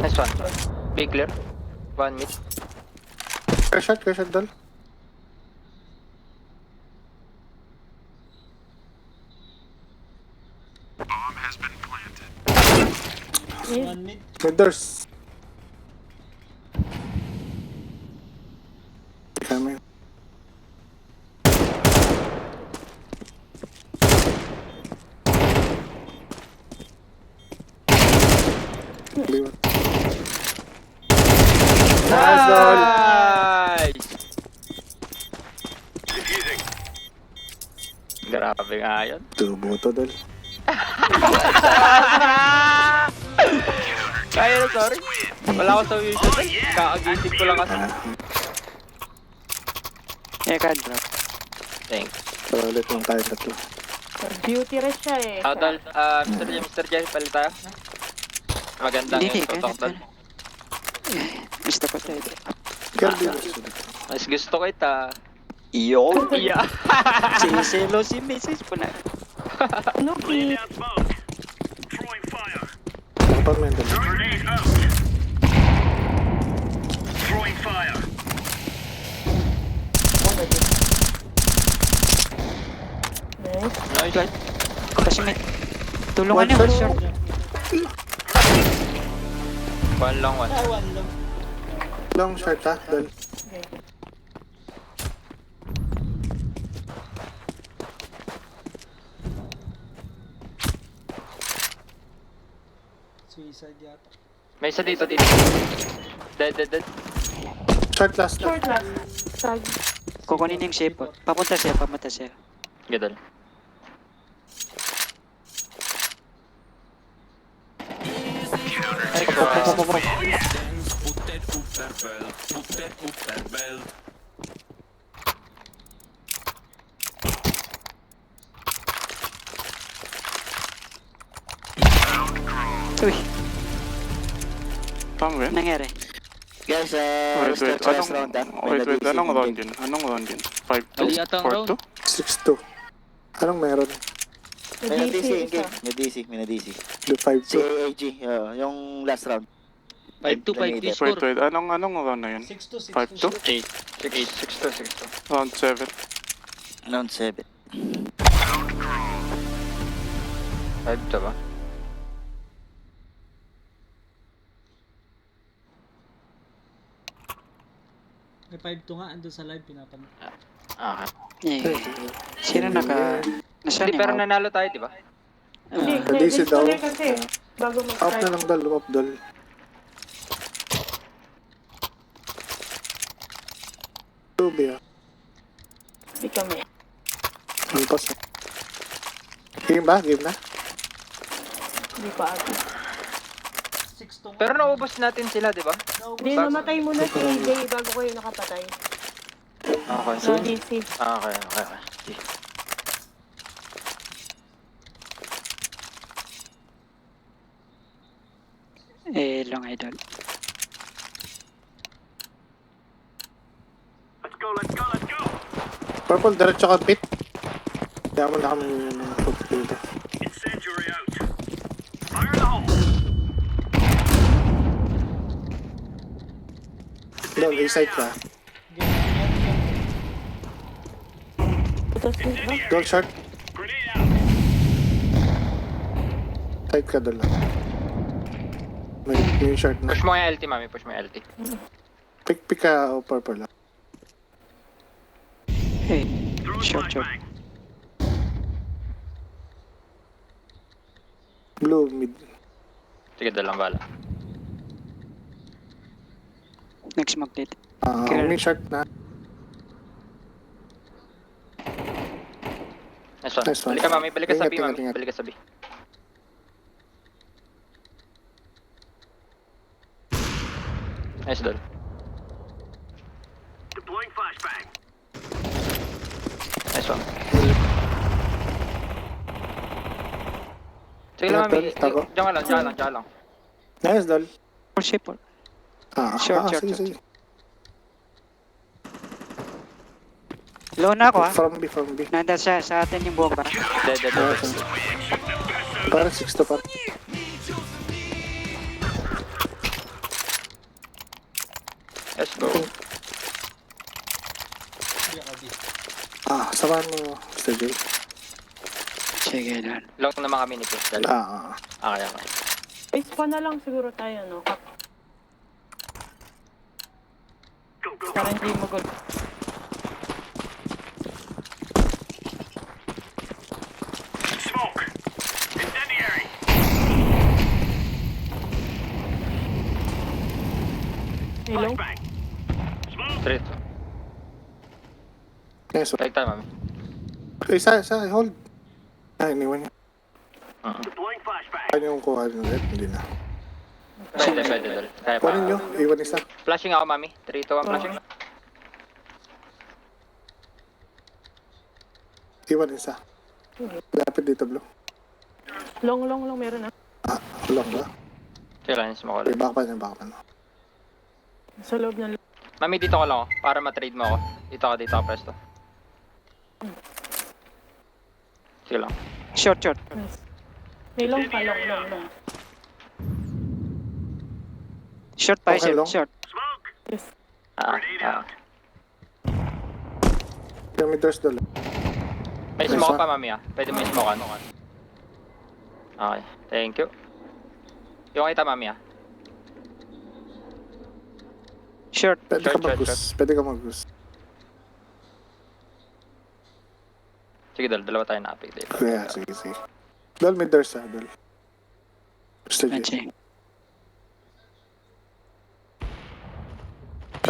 Speaker 6: Nice one. Big clear. One mid.
Speaker 9: crash shot doon.
Speaker 3: One mid.
Speaker 9: Midors. Kami. Liwat. Nice goal.
Speaker 6: Nice!
Speaker 4: Defusing.
Speaker 6: Grabe nga yun.
Speaker 9: Tubo to doon.
Speaker 6: Kaya na, sorry. Wala ako sa vision. Kakagising ko lang kasi.
Speaker 10: Can drop.
Speaker 6: Thanks.
Speaker 9: So, ulit lang tayo tatlo.
Speaker 8: Beauty rest siya eh.
Speaker 6: Dal, Mr. J, palit tayo. Magandang
Speaker 10: Hindi,
Speaker 6: yung tutok dal.
Speaker 10: Gusto ko tayo.
Speaker 9: Kirby.
Speaker 6: Mas gusto kita. Iyo. Iya.
Speaker 10: Siselo si Mrs. po na.
Speaker 8: Nuki.
Speaker 4: Out smoke. Throwing fire.
Speaker 9: Nakapag-mental.
Speaker 4: Grenade out. Throwing fire.
Speaker 8: Nice.
Speaker 6: Nice.
Speaker 10: Kasi may tulungan niya.
Speaker 9: One
Speaker 10: Short.
Speaker 6: One lang, one.
Speaker 3: One lang.
Speaker 9: Long shot ha, doon.
Speaker 3: Suicide yata.
Speaker 6: May isa dito, dito. Dead.
Speaker 9: Short last.
Speaker 8: Short last. Tag.
Speaker 10: Kukunin yung shape. Papunta siya.
Speaker 6: Gadal.
Speaker 10: Uy,
Speaker 2: Tama ba yun?
Speaker 10: nangyari.
Speaker 7: Guys,
Speaker 2: Wait,
Speaker 7: restart sa last round,
Speaker 2: wait, anong round yun? Anong round yun? 5-2?
Speaker 10: Mali yata ang round.
Speaker 2: 4-2?
Speaker 9: 6-2. Anong meron?
Speaker 7: May
Speaker 8: DC
Speaker 7: na-DC,
Speaker 8: isa.
Speaker 7: may na-DC.
Speaker 9: The
Speaker 7: Si
Speaker 9: 5-2.
Speaker 7: AAG, yung last round.
Speaker 10: 5-2 score.
Speaker 2: Wait, anong round na yun?
Speaker 3: 6-2,
Speaker 2: 5-2?
Speaker 6: 6-2.
Speaker 2: Round 7.
Speaker 7: Round 7.
Speaker 6: 5 ba?
Speaker 3: May 5-2 nga, andun sa live, pinapan.
Speaker 6: Okay.
Speaker 10: Eh, sino nasaan
Speaker 6: Hindi, pero
Speaker 10: yung out?
Speaker 6: nanalo tayo, di ba?
Speaker 8: Hindi,
Speaker 9: DC daw.
Speaker 8: display kasi. Bago
Speaker 9: Up na
Speaker 8: mag-start.
Speaker 9: lang dal, up dal. 2B ah.
Speaker 8: Hindi kami.
Speaker 9: Lampas na. Game ba? Game na?
Speaker 8: Hindi pa ata.
Speaker 3: 6 to 1.
Speaker 6: Pero naubos natin sila, di ba?
Speaker 8: Hindi, namatay muna si AJ bago ko yung nakapatay.
Speaker 6: Okay.
Speaker 8: No DC.
Speaker 6: Okay.
Speaker 10: Long idol.
Speaker 4: Let's go.
Speaker 9: Purple, diretso ka pit. Kaya mo na kami dito.
Speaker 4: Incendiary out. Fire in the hole.
Speaker 9: Doon, A-side ka. Doon, short.
Speaker 4: Grenade out.
Speaker 9: Side ka doon lang. May short na.
Speaker 6: Push mo yung LT, mami. Push mo yung LT.
Speaker 9: Pick ka o purple lang.
Speaker 4: Throw a flashbang.
Speaker 9: Blue, mid.
Speaker 6: Sige, dalang bala.
Speaker 10: Next smoke dito.
Speaker 9: May short na.
Speaker 6: Nice one.
Speaker 9: Nice one.
Speaker 6: Balik ka, mami. Balik ka sa B,
Speaker 9: Ingat,
Speaker 6: mami.
Speaker 9: ingat.
Speaker 6: Balik ka sa B. Nice, Dol.
Speaker 4: Deploying flashbang.
Speaker 6: Nice one. Sige lang, mami.
Speaker 9: Tago.
Speaker 6: Diyan ka lang.
Speaker 9: Nice, Dol.
Speaker 10: Full ship.
Speaker 9: Short. Sige.
Speaker 10: Low na ako
Speaker 9: From B.
Speaker 10: Nandun sa atin yung bomba.
Speaker 6: Dead.
Speaker 9: Parang 6 to par.
Speaker 6: Let's go.
Speaker 3: Hindi ako di.
Speaker 9: Samahan mo, Mr. J.
Speaker 10: Sige lang.
Speaker 6: Long naman kami ni Crystal. Okay.
Speaker 8: Ay, spawn na lang siguro tayo, no?
Speaker 4: Go.
Speaker 8: Para hindi magul.
Speaker 4: Smoke. Incendiary.
Speaker 8: Hello?
Speaker 4: Flashbang. Smoke.
Speaker 6: Straight.
Speaker 9: Nice one.
Speaker 6: Take time, mami.
Speaker 9: Isa, hold. Iniwan niya.
Speaker 4: Deploying flashbang.
Speaker 9: Kaya yung kuha nyo ulit, hindi na.
Speaker 6: Pwede, Dol. Kaya pa.
Speaker 9: Kunin nyo, iwan isa.
Speaker 6: Flashing ako, mami. 3, 2, 1, flashing.
Speaker 9: Iwan isa. Lapit dito, Blue.
Speaker 8: Long, meron na.
Speaker 9: Long ba?
Speaker 6: Sige lang, smoke
Speaker 9: Okay,
Speaker 6: ulit.
Speaker 9: baka pa na.
Speaker 8: Sa loob ng
Speaker 6: Mami, dito ko lang ako. Para ma-trade mo ako. Dito ka, presto. Sige lang.
Speaker 10: Short.
Speaker 8: May long pa, long.
Speaker 10: Short pa,
Speaker 9: Okay, long.
Speaker 10: short.
Speaker 4: Smoke.
Speaker 8: Yes.
Speaker 4: Grenade out.
Speaker 9: Kaya may doors doon.
Speaker 6: May
Speaker 9: Nice
Speaker 6: smoke
Speaker 9: one.
Speaker 6: pa, mami, Pwede may smoke, Okay, thank you. Yung kita, mami,
Speaker 10: Short.
Speaker 9: Pwede ka
Speaker 6: Short.
Speaker 9: mag-goose.
Speaker 6: Sige, Dol. Dalawa tayo na-pick dito.
Speaker 9: Kaya, sige. Dol, may doors Dol. Mr. J.
Speaker 10: Matching.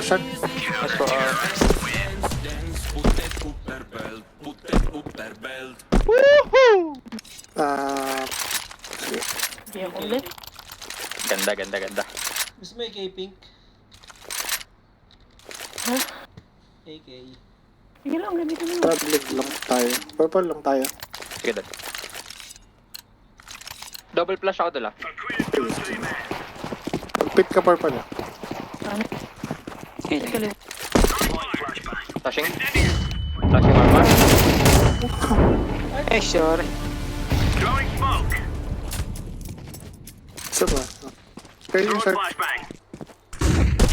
Speaker 9: Short.
Speaker 6: Let's go.
Speaker 9: Sige.
Speaker 8: Hindi ako ulit.
Speaker 6: Ganda.
Speaker 3: Gusto mo AK-pink?
Speaker 8: Ha?
Speaker 3: AK.
Speaker 8: Sige lang, gamitin mo.
Speaker 9: Public lang tayo. Purple lang tayo.
Speaker 6: Sige, Dol. Double flash ako, Dol,
Speaker 9: Pit ka purple
Speaker 10: Ilang.
Speaker 6: Flashing. Flashing armor.
Speaker 10: Sure.
Speaker 4: Throwing smoke.
Speaker 9: Isa ba? Kaya yung
Speaker 4: Throwing
Speaker 9: short.
Speaker 4: flashbang.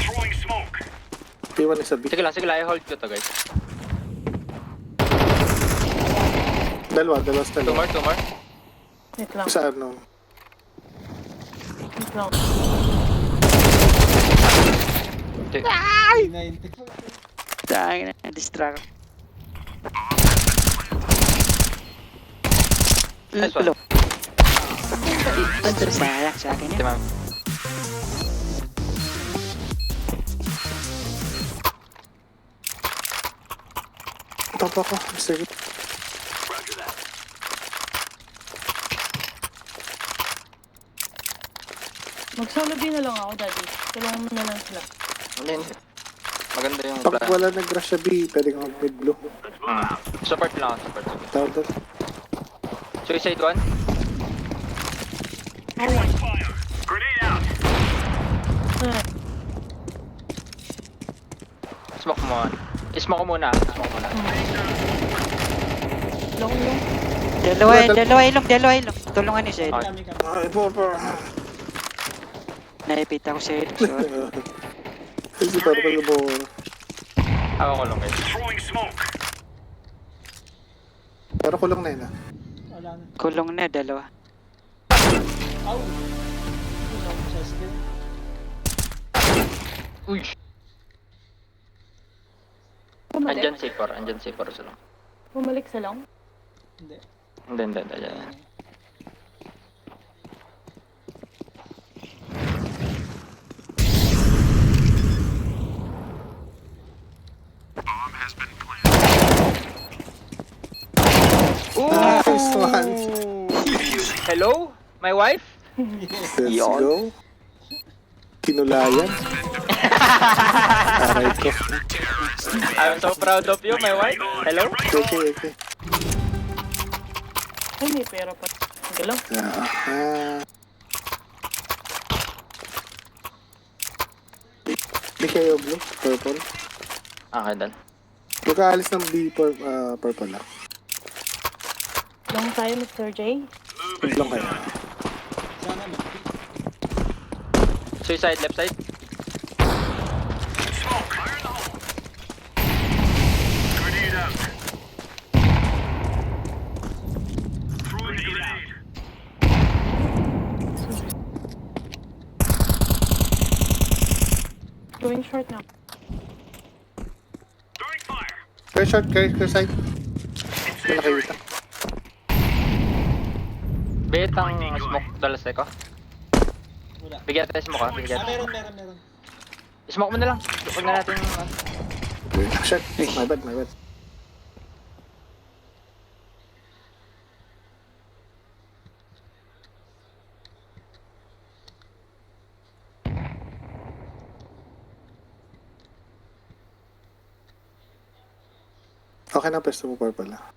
Speaker 4: Throwing smoke.
Speaker 9: Iwan isa B.
Speaker 6: Sige lang. I-hold ko to, guys.
Speaker 9: Dalawa.
Speaker 6: 2 more.
Speaker 8: Wait lang.
Speaker 9: Isa ano.
Speaker 8: Wait lang.
Speaker 3: 90.
Speaker 10: Dahil na, distract.
Speaker 6: Nice one.
Speaker 10: Low. Sayang sa akin
Speaker 6: Ito, ma'am.
Speaker 9: Top ako. Sige.
Speaker 4: Roger that.
Speaker 8: Mag-solo B na lang ako, daddy. Tulungan mo na lang sila.
Speaker 6: Hindi, hindi. Maganda yung
Speaker 9: Pag
Speaker 6: plan.
Speaker 9: wala nag-rush sa B, pwede kang mag-mid blue.
Speaker 6: Support lang ako, support.
Speaker 9: Tawag doon.
Speaker 6: Suicide 1.
Speaker 4: Fire. Grenade out.
Speaker 6: Smoke mo. Smoke ko muna. Smoke muna.
Speaker 8: Long.
Speaker 10: Dalawa ilong. Tulungan ni Shed.
Speaker 3: Kami.
Speaker 9: Ay, Purple.
Speaker 10: Naipit ako Shed.
Speaker 9: Si Purple mo.
Speaker 6: Ako ko lang guys.
Speaker 4: Throwing smoke.
Speaker 9: Pero kulong na yun ah.
Speaker 3: Wala na.
Speaker 10: Kulong na, dalawa.
Speaker 3: Ow! Wala ko sa skill.
Speaker 6: Uy!
Speaker 8: Bumalik.
Speaker 6: Andyan C4 sila.
Speaker 8: Bumalik sa long.
Speaker 3: Hindi.
Speaker 6: Hindi. Andyan.
Speaker 9: Nice one.
Speaker 6: Hello? My wife?
Speaker 9: Let's go. Kinulayan. Aray ko.
Speaker 6: I'm so proud of you, my wife. Hello?
Speaker 9: Okay.
Speaker 8: Ay, may pera pa. Sige lang.
Speaker 9: Di kayo blue, purple.
Speaker 6: Okay, done.
Speaker 9: Magkaalis ng B, purple lang.
Speaker 8: Long tayo, Mr. J.
Speaker 9: Lang kayo.
Speaker 3: Sana mag
Speaker 6: Suicide, left side.
Speaker 4: Smoke. Fire in the hole. Grenade out. Throwing a grenade.
Speaker 8: Going short now.
Speaker 4: Throwing fire.
Speaker 9: Clear shot, clear side. Wala kayo ito.
Speaker 6: Bait ang smoke dalas ko.
Speaker 3: Wala.
Speaker 6: Bigyan tayo smoke ha. Bigyan.
Speaker 3: Meron.
Speaker 6: Smoke mo na lang. Huwag na natin.
Speaker 9: Shot. My bad. Okay na, pesto mo purple ah.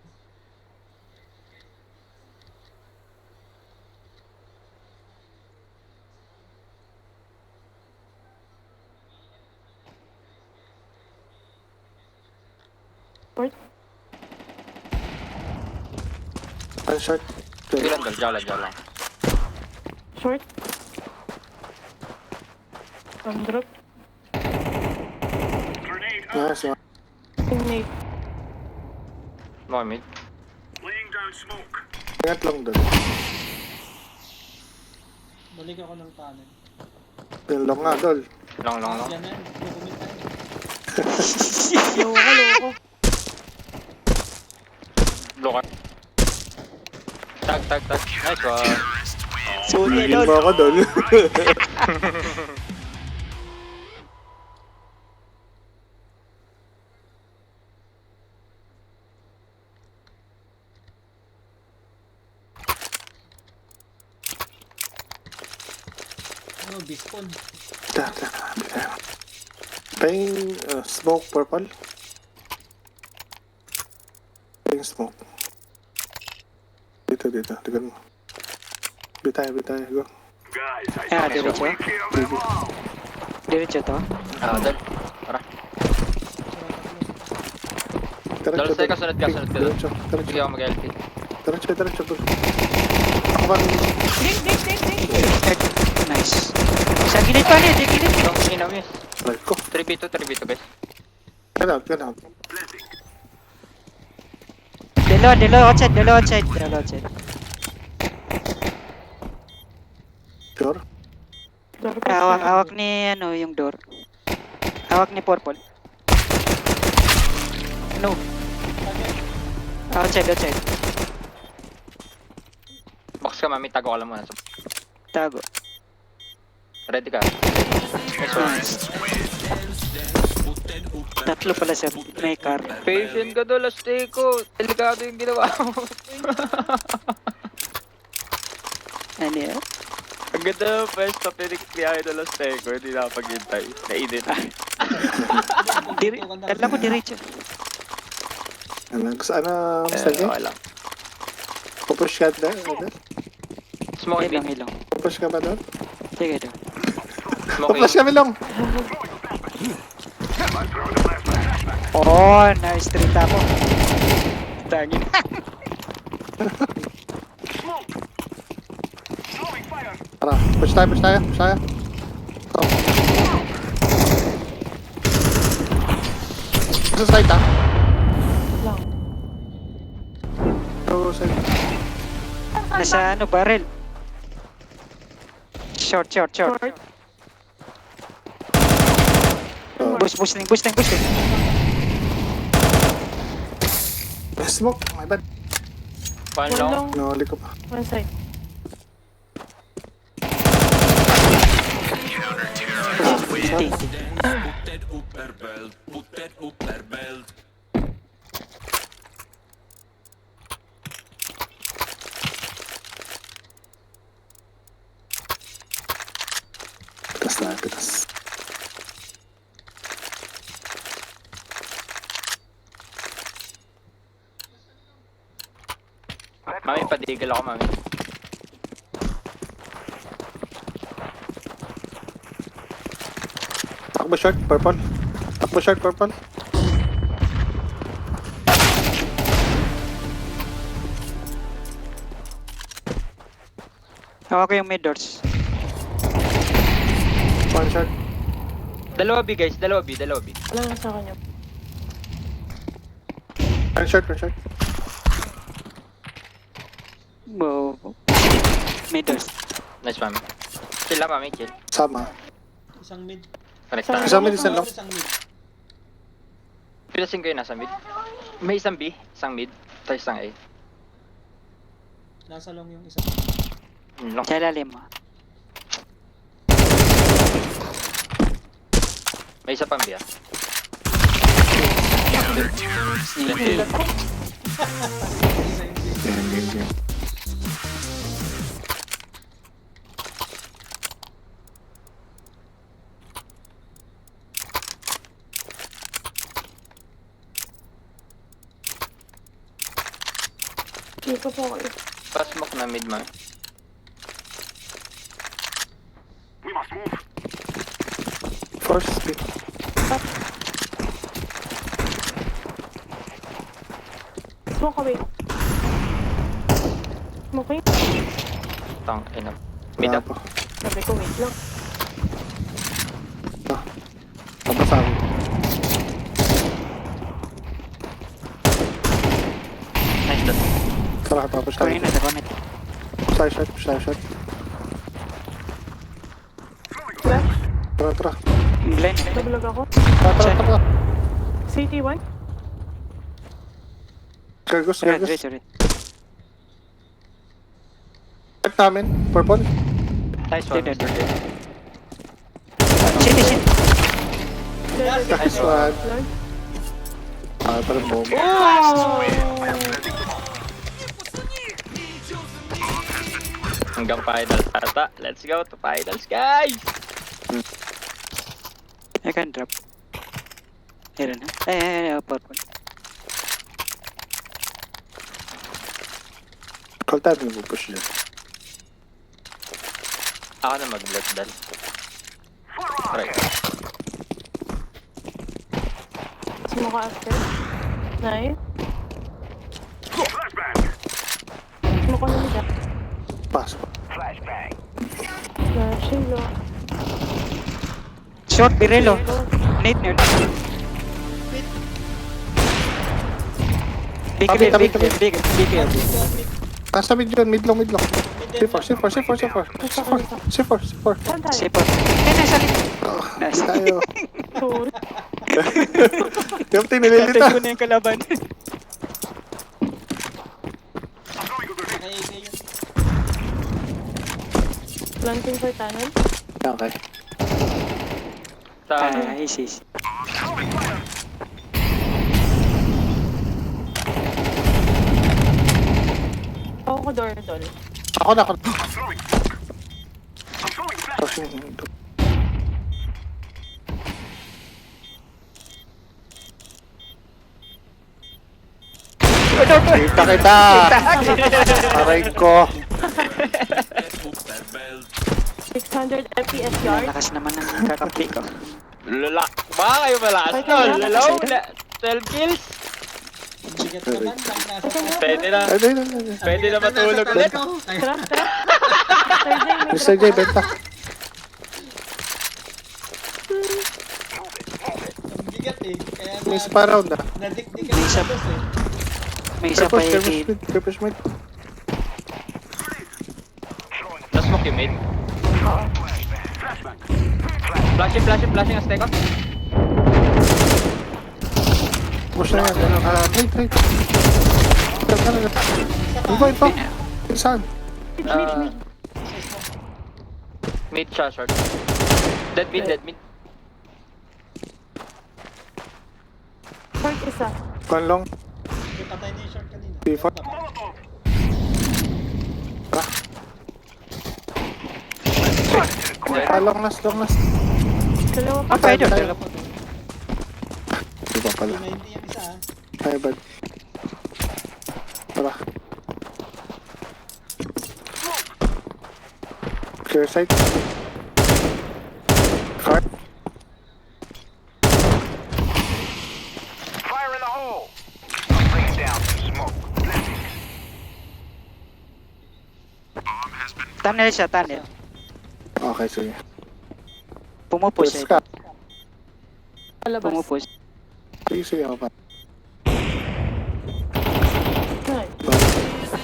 Speaker 8: Short.
Speaker 9: One shot.
Speaker 6: Bilang dal. Jala.
Speaker 8: Short. One drop.
Speaker 4: Grenade out.
Speaker 9: Nice one.
Speaker 8: Teammate.
Speaker 6: Mga mid.
Speaker 4: Laying down smoke.
Speaker 9: Ingat lang doon.
Speaker 3: Balik ako ng tunnel.
Speaker 9: Yung long nga, dol.
Speaker 6: Long.
Speaker 3: Yan na. Kukumit tayo.
Speaker 8: Loko.
Speaker 6: Loka. Tag. Nice one.
Speaker 9: Hindi pa ako, dol.
Speaker 3: Ano, bispon.
Speaker 9: Paying smoke purple. Paying smoke. Dito. Tigan mo. Bitay, go.
Speaker 4: Guys, I
Speaker 10: Diretso.
Speaker 4: kill them all.
Speaker 10: Diretso to.
Speaker 6: Dal. Tara. Dalas tayo, kasunod ka.
Speaker 9: Diretso.
Speaker 6: Sige ako mag-LP.
Speaker 9: Diretso, dol. Ako ba?
Speaker 10: Nice. Sa gilid pa niya, gilid.
Speaker 6: Long inamis.
Speaker 9: Aray ko.
Speaker 6: 3v2 guys.
Speaker 9: Get out.
Speaker 10: Dalawa outside.
Speaker 9: Sure?
Speaker 10: Hawak ni yung door. Hawak ni purple. No. Outside.
Speaker 6: Box ka mami, tago ka lang muna.
Speaker 10: Tago.
Speaker 6: Ready ka? Nice one.
Speaker 7: Tatlo pala sa may car.
Speaker 10: Patient ka doon, Lasteco. Delikado yung ginawa mo.
Speaker 7: Ano yun?
Speaker 10: Ang ganda ng best na pinikliyahe na Lasteco. Hindi nakapaghintay. Nainit.
Speaker 7: Kala ko diretso.
Speaker 9: Ano, gusto niya?
Speaker 10: Okay lang.
Speaker 9: Pupush ka na?
Speaker 10: Smoke
Speaker 7: Ilang,
Speaker 10: it.
Speaker 7: ilang.
Speaker 9: Pupush ka ba doon?
Speaker 7: Sige daw.
Speaker 10: Smoke
Speaker 9: Pupush
Speaker 10: it.
Speaker 9: kami lang!
Speaker 7: Oh, na-street ako. Tangin.
Speaker 9: Tara, push tayo, push tayo, push tayo. Oh. Sa side ah.
Speaker 8: Lang.
Speaker 9: Go side.
Speaker 7: Nasa ano, barrel. Short.
Speaker 8: Short.
Speaker 7: Boosting.
Speaker 9: Smoke, my bad.
Speaker 10: One
Speaker 8: One
Speaker 10: long.
Speaker 8: long.
Speaker 9: Nahuli ko pa.
Speaker 8: One side.
Speaker 9: Pitas.
Speaker 10: Mami, padigil ako, mami.
Speaker 9: Takbo short, purple.
Speaker 7: Hawa ko yung mid doors.
Speaker 9: One short.
Speaker 10: Dalawa B, guys. Dalawa B.
Speaker 8: Wala na sa kanya.
Speaker 9: One short.
Speaker 7: Wow. Mid doors.
Speaker 10: Nice, mami. Chill lang, mami. Chill.
Speaker 9: Sama.
Speaker 3: Isang mid.
Speaker 10: Connect
Speaker 8: Sa-
Speaker 10: na.
Speaker 9: Isang mid, isang long.
Speaker 3: Isang mid.
Speaker 10: Pilasin ko yun nasa mid. May isang B. Isang mid. Tapos isang A.
Speaker 3: Nasa long yung isa.
Speaker 10: Long.
Speaker 7: Sa ilalim mo.
Speaker 10: May isa pang B, ah.
Speaker 9: Game.
Speaker 8: Dito po kayo.
Speaker 10: Pa-smoke na mid, mami.
Speaker 9: Force speed.
Speaker 8: Smoke away. Smoking?
Speaker 10: Tang, ina. Mid up.
Speaker 8: Sabi ko, wait lang.
Speaker 9: Tapos ako.
Speaker 10: Nice dot.
Speaker 9: Tara, tapos tayo.
Speaker 7: Kunin na sa connect.
Speaker 9: Push tayo short.
Speaker 8: Flash.
Speaker 9: Tara.
Speaker 7: Glenn.
Speaker 8: Nabulag ako.
Speaker 9: Tara.
Speaker 8: City 1.
Speaker 9: Gargos.
Speaker 7: Diretso.
Speaker 9: Check namin. Purple.
Speaker 10: Nice one.
Speaker 7: Dead.
Speaker 10: Mr. J.
Speaker 7: Shit.
Speaker 9: Nice one.
Speaker 8: Lord.
Speaker 9: Parang bomb.
Speaker 10: Hanggang finals ata. Let's go to finals, guys!
Speaker 7: I can drop. Here na. Purple.
Speaker 9: Call tayo yung push dyan.
Speaker 10: Ako na mag-blood dal. Right.
Speaker 8: Smoke after. Nice. Smoke on nila.
Speaker 9: Pass.
Speaker 8: Flashing low.
Speaker 7: Short, Birelo. Nate. Big.
Speaker 9: Nasa mid yun. Mid long. C4.
Speaker 8: Saan tayo?
Speaker 7: Sipot. Nasa likod. Nice.
Speaker 9: Tayo.
Speaker 8: Sorry.
Speaker 9: Yung tinililita.
Speaker 7: Tatay ko na yung kalaban.
Speaker 3: Naka-AK yun.
Speaker 8: Planting for tunnel.
Speaker 9: Okay.
Speaker 10: Sa
Speaker 7: Easy.
Speaker 8: ako door, Dol.
Speaker 9: Ako na. Pushing window. Kita! Aray ko.
Speaker 8: 600 FPS yard.
Speaker 7: Lakas naman ng kakampi ko.
Speaker 10: Ba kayo malakas
Speaker 8: Pwede
Speaker 10: tol?
Speaker 8: na.
Speaker 10: Hello? 12 kills?
Speaker 3: Ang bigat naman, lang nasa
Speaker 10: Pwede na.
Speaker 9: Ay.
Speaker 10: Pwede na matulog ulit.
Speaker 8: Trap. Third day, may
Speaker 9: Mr. J, benta.
Speaker 3: Ang bigat eh. Kaya
Speaker 9: May isa pa round ah.
Speaker 3: nadikdikan sa boss eh.
Speaker 7: May isa pa yung team.
Speaker 9: Push mid.
Speaker 10: Na-smoke yung mid. Flashing Azteca.
Speaker 9: Push na yan. Trade. Iba. Saan?
Speaker 8: mid.
Speaker 10: Mid siya, short. Dead mid.
Speaker 8: Short isa.
Speaker 9: Panlong.
Speaker 3: May patay na yung short kanina.
Speaker 9: P4. Long last.
Speaker 8: Dalawa pa.
Speaker 9: Pwede. Iba pala.
Speaker 3: 290 yung isa ah.
Speaker 9: Ay, bad. Tara. Clear sight. Card.
Speaker 4: Fire in the hole. I'm laying down some smoke.
Speaker 7: Tunnel siya, tunnel.
Speaker 9: Okay, sige.
Speaker 7: Pumupush
Speaker 9: Push
Speaker 7: siya.
Speaker 9: ka.
Speaker 8: Palabas.
Speaker 7: Pumupush.
Speaker 9: Sige ako pa.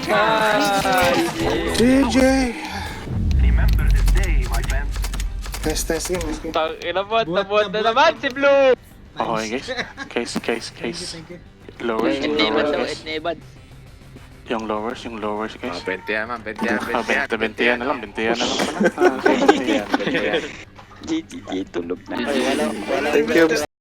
Speaker 8: Nice.
Speaker 9: GG!
Speaker 4: Remember this day, my friend.
Speaker 9: Nice game.
Speaker 10: Tang inabot na naman si Blue.
Speaker 2: Okay guys. Case.
Speaker 3: Thank you.
Speaker 2: Lowers guys.
Speaker 10: Nebad.
Speaker 2: Yung lowers guys.
Speaker 6: 20 yan man, 20 yan.
Speaker 2: 20 yan na lang pala.
Speaker 7: GG, tulog na.
Speaker 9: Thank you.